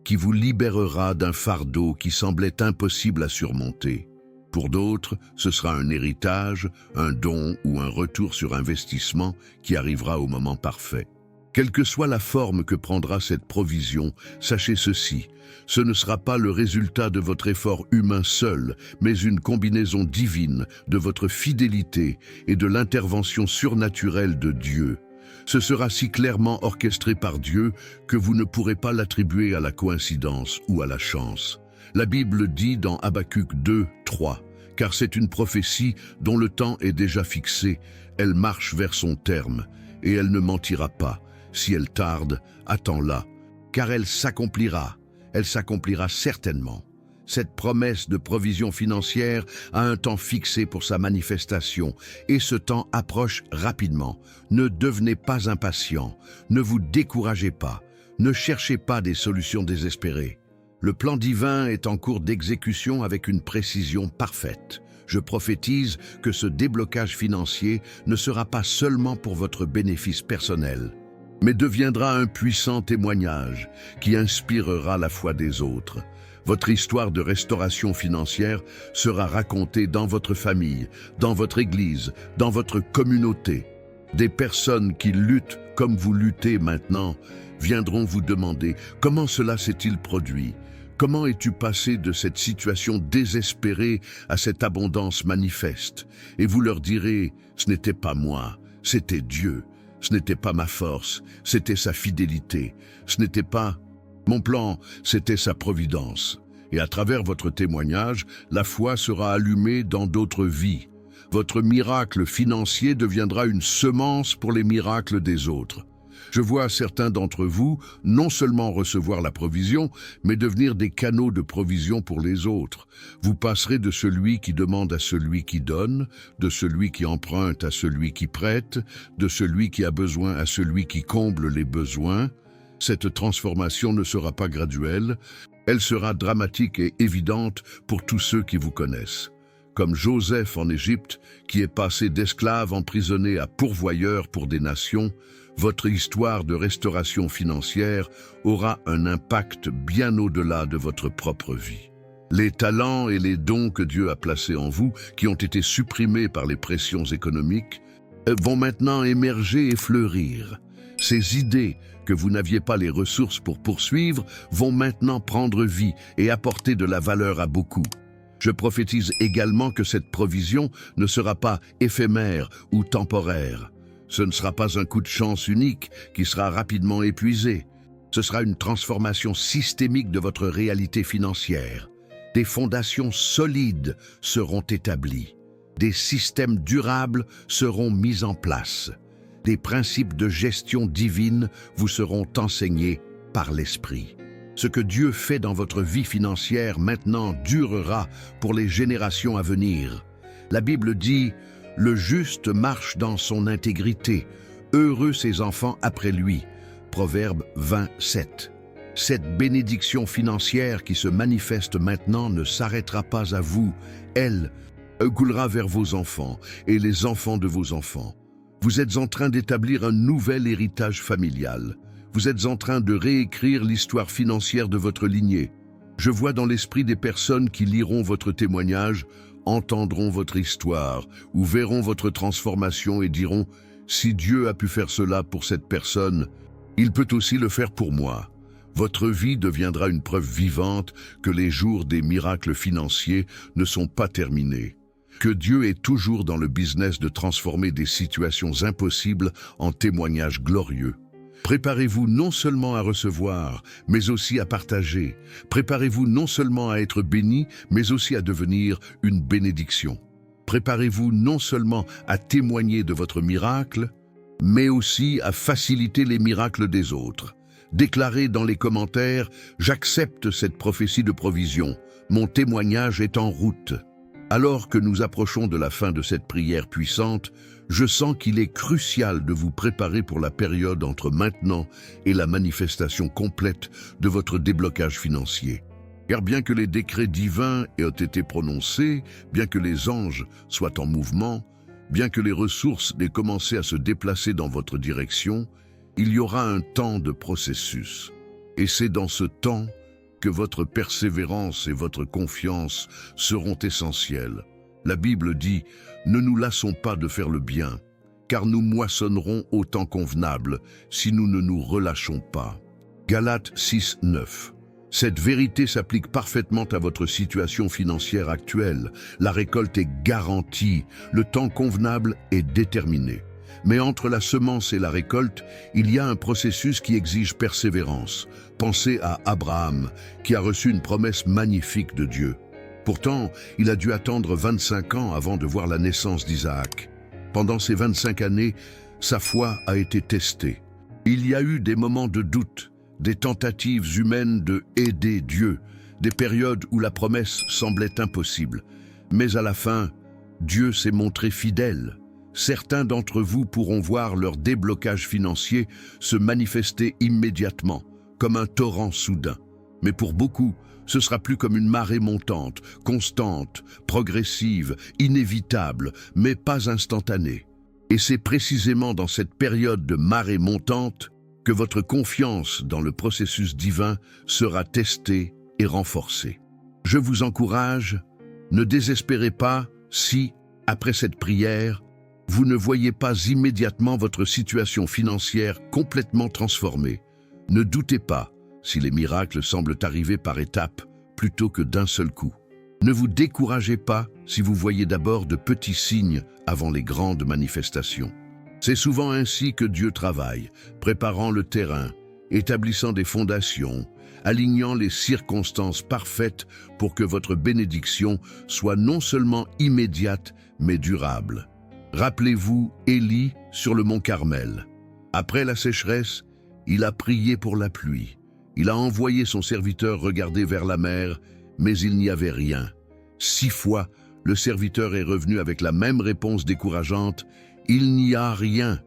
qui vous libérera d'un fardeau qui semblait impossible à surmonter. Pour d'autres, ce sera un héritage, un don ou un retour sur investissement qui arrivera au moment parfait. Quelle que soit la forme que prendra cette provision, sachez ceci, ce ne sera pas le résultat de votre effort humain seul, mais une combinaison divine de votre fidélité et de l'intervention surnaturelle de Dieu. Ce sera si clairement orchestré par Dieu que vous ne pourrez pas l'attribuer à la coïncidence ou à la chance. La Bible dit dans Habacuc 2, 3, « Car c'est une prophétie dont le temps est déjà fixé, elle marche vers son terme, et elle ne mentira pas. Si elle tarde, attends-la, car elle s'accomplira certainement. » Cette promesse de provision financière a un temps fixé pour sa manifestation, et ce temps approche rapidement. Ne devenez pas impatient, ne vous découragez pas, ne cherchez pas des solutions désespérées. Le plan divin est en cours d'exécution avec une précision parfaite. Je prophétise que ce déblocage financier ne sera pas seulement pour votre bénéfice personnel, mais deviendra un puissant témoignage qui inspirera la foi des autres. Votre histoire de restauration financière sera racontée dans votre famille, dans votre église, dans votre communauté. Des personnes qui luttent comme vous luttez maintenant viendront vous demander « Comment cela s'est-il produit ? Comment es-tu passé de cette situation désespérée à cette abondance manifeste ?» Et vous leur direz « Ce n'était pas moi, c'était Dieu. Ce n'était pas ma force, c'était sa fidélité. Ce n'était pas mon plan, c'était sa providence. » Et à travers votre témoignage, la foi sera allumée dans d'autres vies. Votre miracle financier deviendra une semence pour les miracles des autres. Je vois certains d'entre vous non seulement recevoir la provision, mais devenir des canaux de provision pour les autres. Vous passerez de celui qui demande à celui qui donne, de celui qui emprunte à celui qui prête, de celui qui a besoin à celui qui comble les besoins. Cette transformation ne sera pas graduelle, elle sera dramatique et évidente pour tous ceux qui vous connaissent. Comme Joseph en Égypte, qui est passé d'esclave emprisonné à pourvoyeur pour des nations, Votre histoire de restauration financière aura un impact bien au-delà de votre propre vie. Les talents et les dons que Dieu a placés en vous, qui ont été supprimés par les pressions économiques, vont maintenant émerger et fleurir. Ces idées que vous n'aviez pas les ressources pour poursuivre vont maintenant prendre vie et apporter de la valeur à beaucoup. Je prophétise également que cette provision ne sera pas éphémère ou temporaire. Ce ne sera pas un coup de chance unique qui sera rapidement épuisé. Ce sera une transformation systémique de votre réalité financière. Des fondations solides seront établies. Des systèmes durables seront mis en place. Des principes de gestion divine vous seront enseignés par l'Esprit. Ce que Dieu fait dans votre vie financière maintenant durera pour les générations à venir. La Bible dit « Le juste marche dans son intégrité, heureux ses enfants après lui » Proverbe 27. Cette bénédiction financière qui se manifeste maintenant ne s'arrêtera pas à vous. Elle coulera vers vos enfants et les enfants de vos enfants. Vous êtes en train d'établir un nouvel héritage familial. Vous êtes en train de réécrire l'histoire financière de votre lignée. Je vois dans l'esprit des personnes qui liront votre témoignage, entendront votre histoire ou verront votre transformation et diront « Si Dieu a pu faire cela pour cette personne, il peut aussi le faire pour moi. » Votre vie deviendra une preuve vivante que les jours des miracles financiers ne sont pas terminés. Que Dieu est toujours dans le business de transformer des situations impossibles en témoignages glorieux. Préparez-vous non seulement à recevoir, mais aussi à partager. Préparez-vous non seulement à être béni, mais aussi à devenir une bénédiction. Préparez-vous non seulement à témoigner de votre miracle, mais aussi à faciliter les miracles des autres. Déclarez dans les commentaires « J'accepte cette prophétie de provision. Mon témoignage est en route. » Alors que nous approchons de la fin de cette prière puissante, je sens qu'il est crucial de vous préparer pour la période entre maintenant et la manifestation complète de votre déblocage financier. Car bien que les décrets divins aient été prononcés, bien que les anges soient en mouvement, bien que les ressources aient commencé à se déplacer dans votre direction, il y aura un temps de processus. Et c'est dans ce temps que votre persévérance et votre confiance seront essentielles. La Bible dit « Ne nous lassons pas de faire le bien, car nous moissonnerons au temps convenable si nous ne nous relâchons pas. » Galates 6, 9. Cette vérité s'applique parfaitement à votre situation financière actuelle. La récolte est garantie, le temps convenable est déterminé. Mais entre la semence et la récolte, il y a un processus qui exige persévérance. Pensez à Abraham, qui a reçu une promesse magnifique de Dieu. Pourtant, il a dû attendre 25 ans avant de voir la naissance d'Isaac. Pendant ces 25 années, sa foi a été testée. Il y a eu des moments de doute, des tentatives humaines de aider Dieu, des périodes où la promesse semblait impossible. Mais à la fin, Dieu s'est montré fidèle. Certains d'entre vous pourront voir leur déblocage financier se manifester immédiatement, comme un torrent soudain. Mais pour beaucoup, ce sera plus comme une marée montante, constante, progressive, inévitable, mais pas instantanée. Et c'est précisément dans cette période de marée montante que votre confiance dans le processus divin sera testée et renforcée. Je vous encourage, ne désespérez pas si, après cette prière, vous ne voyez pas immédiatement votre situation financière complètement transformée. Ne doutez pas si les miracles semblent arriver par étapes plutôt que d'un seul coup. Ne vous découragez pas si vous voyez d'abord de petits signes avant les grandes manifestations. C'est souvent ainsi que Dieu travaille, préparant le terrain, établissant des fondations, alignant les circonstances parfaites pour que votre bénédiction soit non seulement immédiate, mais durable. Rappelez-vous Élie sur le mont Carmel. Après la sécheresse, il a prié pour la pluie. Il a envoyé son serviteur regarder vers la mer, mais il n'y avait rien. 6 fois, le serviteur est revenu avec la même réponse décourageante « Il n'y a rien ».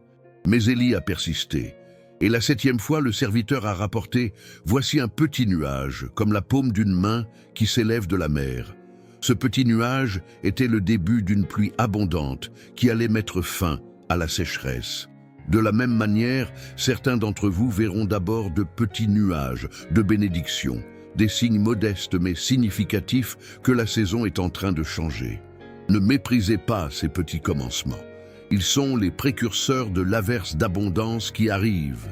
Mais Élie a persisté. Et la 7e fois, le serviteur a rapporté « Voici un petit nuage, comme la paume d'une main, qui s'élève de la mer ». Ce petit nuage était le début d'une pluie abondante qui allait mettre fin à la sécheresse. De la même manière, certains d'entre vous verront d'abord de petits nuages de bénédiction, des signes modestes mais significatifs que la saison est en train de changer. Ne méprisez pas ces petits commencements. Ils sont les précurseurs de l'averse d'abondance qui arrive.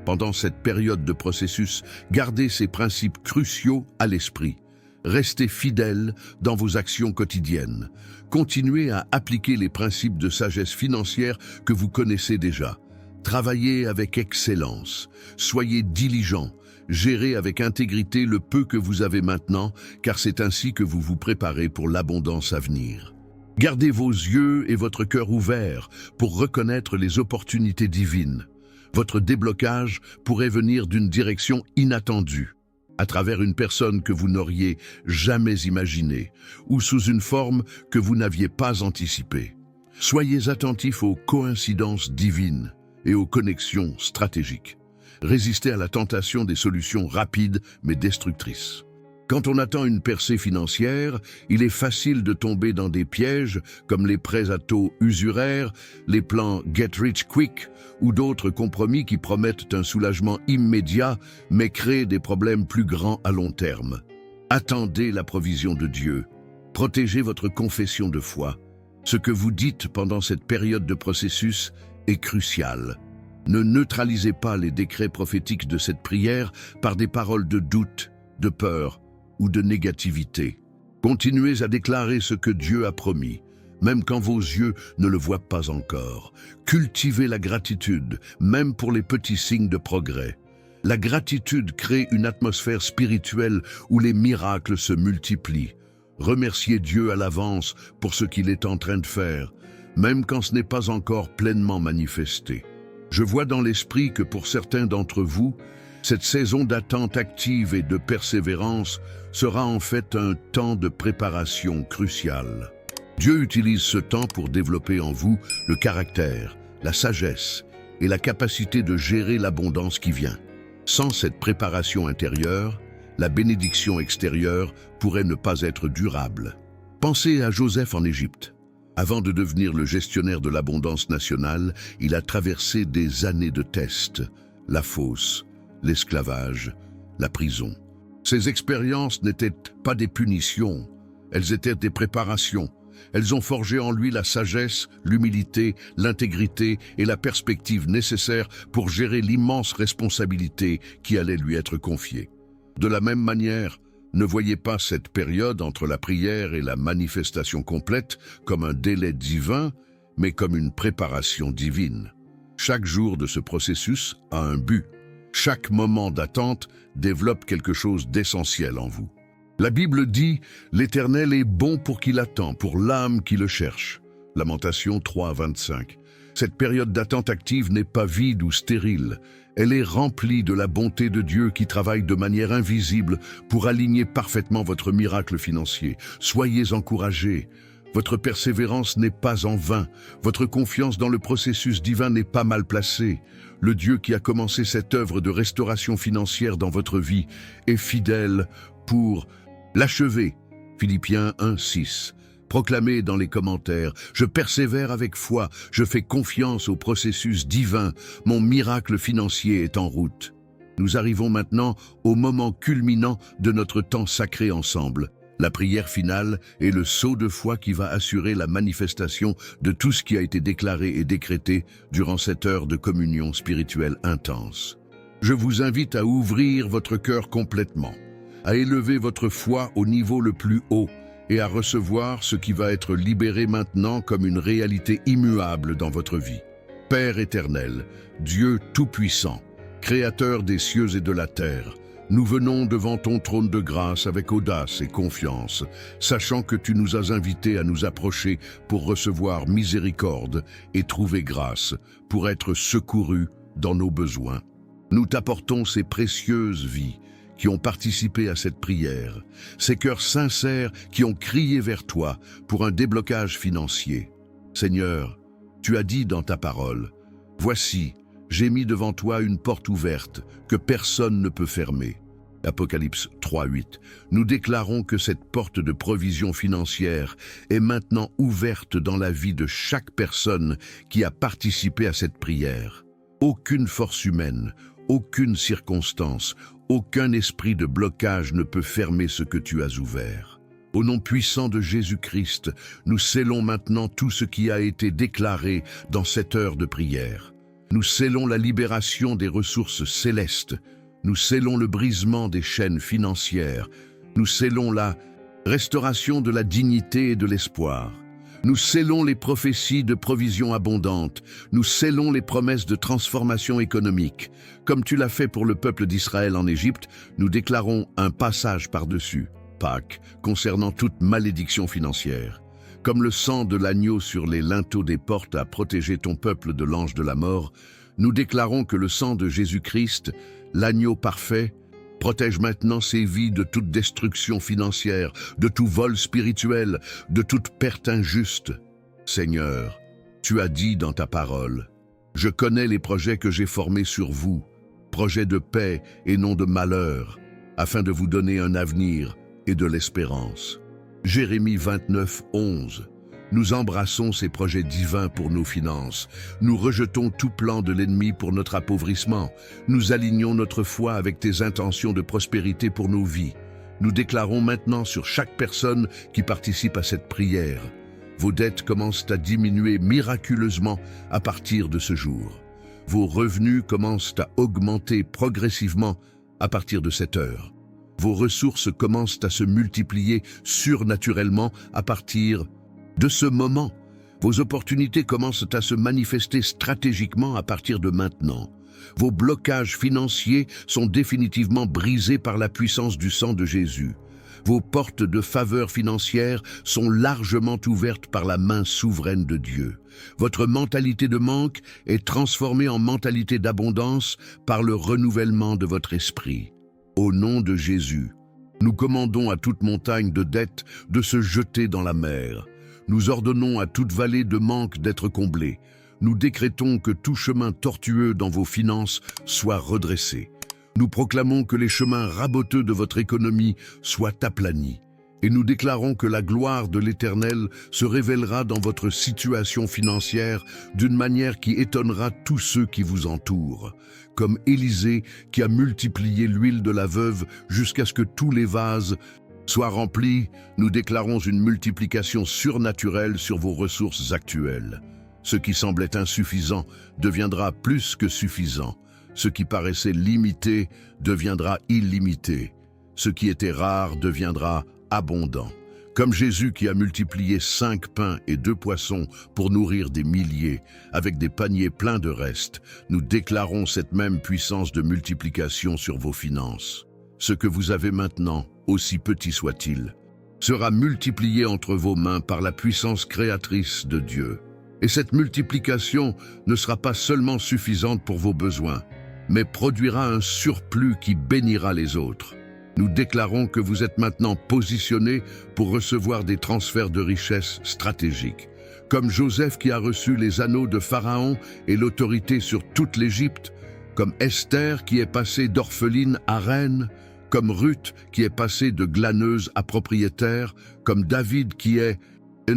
Pendant cette période de processus, gardez ces principes cruciaux à l'esprit. Restez fidèles dans vos actions quotidiennes. Continuez à appliquer les principes de sagesse financière que vous connaissez déjà. Travaillez avec excellence. Soyez diligents. Gérez avec intégrité le peu que vous avez maintenant, car c'est ainsi que vous vous préparez pour l'abondance à venir. Gardez vos yeux et votre cœur ouverts pour reconnaître les opportunités divines. Votre déblocage pourrait venir d'une direction inattendue, à travers une personne que vous n'auriez jamais imaginée, ou sous une forme que vous n'aviez pas anticipée. Soyez attentifs aux coïncidences divines et aux connexions stratégiques. Résistez à la tentation des solutions rapides mais destructrices. Quand on attend une percée financière, il est facile de tomber dans des pièges comme les prêts à taux usuraires, les plans Get Rich Quick ou d'autres compromis qui promettent un soulagement immédiat mais créent des problèmes plus grands à long terme. Attendez la provision de Dieu. Protégez votre confession de foi. Ce que vous dites pendant cette période de processus est crucial. Ne neutralisez pas les décrets prophétiques de cette prière par des paroles de doute, de peur ou de négativité. Continuez à déclarer ce que Dieu a promis, même quand vos yeux ne le voient pas encore. Cultivez la gratitude, même pour les petits signes de progrès. La gratitude crée une atmosphère spirituelle où les miracles se multiplient. Remerciez Dieu à l'avance pour ce qu'il est en train de faire, même quand ce n'est pas encore pleinement manifesté. Je vois dans l'esprit que pour certains d'entre vous, cette saison d'attente active et de persévérance sera en fait un temps de préparation crucial. Dieu utilise ce temps pour développer en vous le caractère, la sagesse et la capacité de gérer l'abondance qui vient. Sans cette préparation intérieure, la bénédiction extérieure pourrait ne pas être durable. Pensez à Joseph en Égypte. Avant de devenir le gestionnaire de l'abondance nationale, il a traversé des années de tests, la fosse, l'esclavage, la prison. Ces expériences n'étaient pas des punitions, elles étaient des préparations. Elles ont forgé en lui la sagesse, l'humilité, l'intégrité et la perspective nécessaires pour gérer l'immense responsabilité qui allait lui être confiée. De la même manière, ne voyez pas cette période entre la prière et la manifestation complète comme un délai divin, mais comme une préparation divine. Chaque jour de ce processus a un but. Chaque moment d'attente développe quelque chose d'essentiel en vous. La Bible dit « L'Éternel est bon pour qui l'attend, pour l'âme qui le cherche ». Lamentation 3, 25. Cette période d'attente active n'est pas vide ou stérile. Elle est remplie de la bonté de Dieu qui travaille de manière invisible pour aligner parfaitement votre miracle financier. Soyez encouragés. Votre persévérance n'est pas en vain. Votre confiance dans le processus divin n'est pas mal placée. Le Dieu qui a commencé cette œuvre de restauration financière dans votre vie est fidèle pour l'achever. Philippiens 1, 6. Proclamez dans les commentaires « Je persévère avec foi, je fais confiance au processus divin, mon miracle financier est en route. » Nous arrivons maintenant au moment culminant de notre temps sacré ensemble. La prière finale est le saut de foi qui va assurer la manifestation de tout ce qui a été déclaré et décrété durant cette heure de communion spirituelle intense. Je vous invite à ouvrir votre cœur complètement, à élever votre foi au niveau le plus haut et à recevoir ce qui va être libéré maintenant comme une réalité immuable dans votre vie. Père éternel, Dieu tout-puissant, Créateur des cieux et de la terre, nous venons devant ton trône de grâce avec audace et confiance, sachant que tu nous as invités à nous approcher pour recevoir miséricorde et trouver grâce, pour être secourus dans nos besoins. Nous t'apportons ces précieuses vies qui ont participé à cette prière, ces cœurs sincères qui ont crié vers toi pour un déblocage financier. Seigneur, tu as dit dans ta parole, « Voici, j'ai mis devant toi une porte ouverte que personne ne peut fermer. Apocalypse 3:8. Nous déclarons que cette porte de provision financière est maintenant ouverte dans la vie de chaque personne qui a participé à cette prière. Aucune force humaine, aucune circonstance, aucun esprit de blocage ne peut fermer ce que tu as ouvert. Au nom puissant de Jésus-Christ, nous scellons maintenant tout ce qui a été déclaré dans cette heure de prière. Nous scellons la libération des ressources célestes. Nous scellons le brisement des chaînes financières. Nous scellons la restauration de la dignité et de l'espoir. Nous scellons les prophéties de provision abondante. Nous scellons les promesses de transformation économique. Comme tu l'as fait pour le peuple d'Israël en Égypte, nous déclarons un passage par-dessus, Pâques, concernant toute malédiction financière. Comme le sang de l'agneau sur les linteaux des portes a protégé ton peuple de l'ange de la mort, nous déclarons que le sang de Jésus-Christ, l'agneau parfait, protège maintenant ces vies de toute destruction financière, de tout vol spirituel, de toute perte injuste. Seigneur, tu as dit dans ta parole, « Je connais les projets que j'ai formés sur vous, projets de paix et non de malheur, afin de vous donner un avenir et de l'espérance. » Jérémie 29:11. Nous embrassons ces projets divins pour nos finances. Nous rejetons tout plan de l'ennemi pour notre appauvrissement. Nous alignons notre foi avec tes intentions de prospérité pour nos vies. Nous déclarons maintenant sur chaque personne qui participe à cette prière. Vos dettes commencent à diminuer miraculeusement à partir de ce jour. Vos revenus commencent à augmenter progressivement à partir de cette heure. Vos ressources commencent à se multiplier surnaturellement à partir de ce moment. Vos opportunités commencent à se manifester stratégiquement à partir de maintenant. Vos blocages financiers sont définitivement brisés par la puissance du sang de Jésus. Vos portes de faveur financière sont largement ouvertes par la main souveraine de Dieu. Votre mentalité de manque est transformée en mentalité d'abondance par le renouvellement de votre esprit. Au nom de Jésus, nous commandons à toute montagne de dette de se jeter dans la mer. Nous ordonnons à toute vallée de manque d'être comblée. Nous décrétons que tout chemin tortueux dans vos finances soit redressé. Nous proclamons que les chemins raboteux de votre économie soient aplanis. Et nous déclarons que la gloire de l'Éternel se révélera dans votre situation financière d'une manière qui étonnera tous ceux qui vous entourent. Comme Élisée qui a multiplié l'huile de la veuve jusqu'à ce que tous les vases soient remplis, nous déclarons une multiplication surnaturelle sur vos ressources actuelles. Ce qui semblait insuffisant deviendra plus que suffisant. Ce qui paraissait limité deviendra illimité. Ce qui était rare deviendra abondant. Comme Jésus qui a multiplié 5 pains et 2 poissons pour nourrir des milliers, avec des paniers pleins de restes, nous déclarons cette même puissance de multiplication sur vos finances. Ce que vous avez maintenant, aussi petit soit-il, sera multiplié entre vos mains par la puissance créatrice de Dieu. Et cette multiplication ne sera pas seulement suffisante pour vos besoins, mais produira un surplus qui bénira les autres. Nous déclarons que vous êtes maintenant positionnés pour recevoir des transferts de richesses stratégiques. Comme Joseph qui a reçu les anneaux de Pharaon et l'autorité sur toute l'Égypte, comme Esther qui est passée d'orpheline à reine, comme Ruth qui est passée de glaneuse à propriétaire, comme David qui est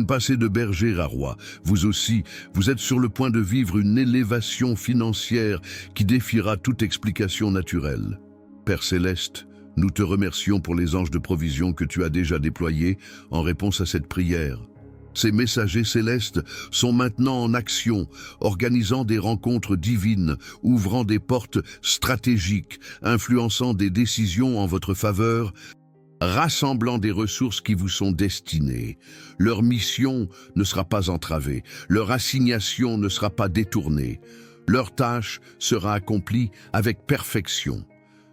passé de berger à roi. Vous aussi, vous êtes sur le point de vivre une élévation financière qui défiera toute explication naturelle. Père Céleste, nous te remercions pour les anges de provision que tu as déjà déployés en réponse à cette prière. Ces messagers célestes sont maintenant en action, organisant des rencontres divines, ouvrant des portes stratégiques, influençant des décisions en votre faveur, rassemblant des ressources qui vous sont destinées. Leur mission ne sera pas entravée, leur assignation ne sera pas détournée. Leur tâche sera accomplie avec perfection.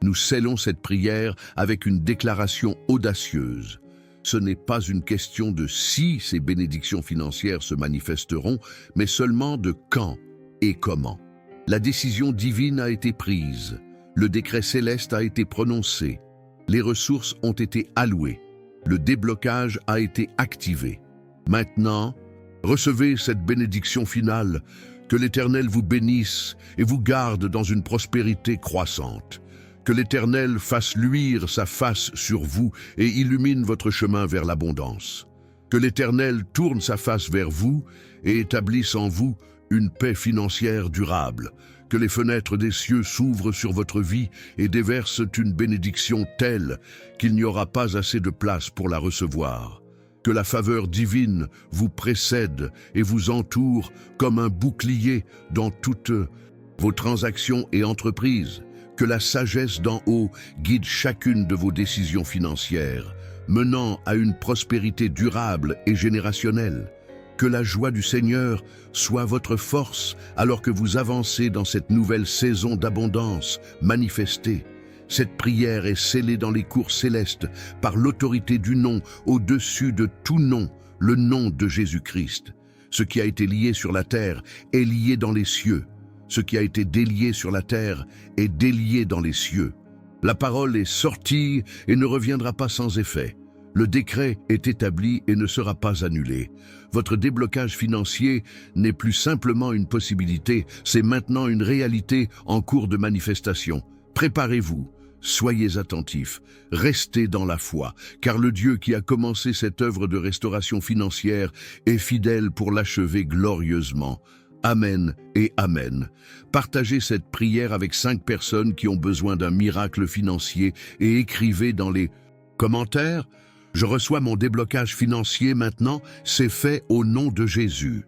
Nous scellons cette prière avec une déclaration audacieuse. Ce n'est pas une question de si ces bénédictions financières se manifesteront, mais seulement de quand et comment. La décision divine a été prise, le décret céleste a été prononcé, les ressources ont été allouées, le déblocage a été activé. Maintenant, recevez cette bénédiction finale, que l'Éternel vous bénisse et vous garde dans une prospérité croissante. Que l'Éternel fasse luire sa face sur vous et illumine votre chemin vers l'abondance. Que l'Éternel tourne sa face vers vous et établisse en vous une paix financière durable. Que les fenêtres des cieux s'ouvrent sur votre vie et déversent une bénédiction telle qu'il n'y aura pas assez de place pour la recevoir. Que la faveur divine vous précède et vous entoure comme un bouclier dans toutes vos transactions et entreprises. Que la sagesse d'en haut guide chacune de vos décisions financières, menant à une prospérité durable et générationnelle. Que la joie du Seigneur soit votre force alors que vous avancez dans cette nouvelle saison d'abondance manifestée. Cette prière est scellée dans les cours célestes par l'autorité du nom au-dessus de tout nom, le nom de Jésus-Christ. Ce qui a été lié sur la terre est lié dans les cieux. Ce qui a été délié sur la terre est délié dans les cieux. La parole est sortie et ne reviendra pas sans effet. Le décret est établi et ne sera pas annulé. Votre déblocage financier n'est plus simplement une possibilité, c'est maintenant une réalité en cours de manifestation. Préparez-vous, soyez attentifs, restez dans la foi, car le Dieu qui a commencé cette œuvre de restauration financière est fidèle pour l'achever glorieusement. Amen et Amen. Partagez cette prière avec 5 personnes qui ont besoin d'un miracle financier et écrivez dans les commentaires « Je reçois mon déblocage financier maintenant, c'est fait au nom de Jésus ».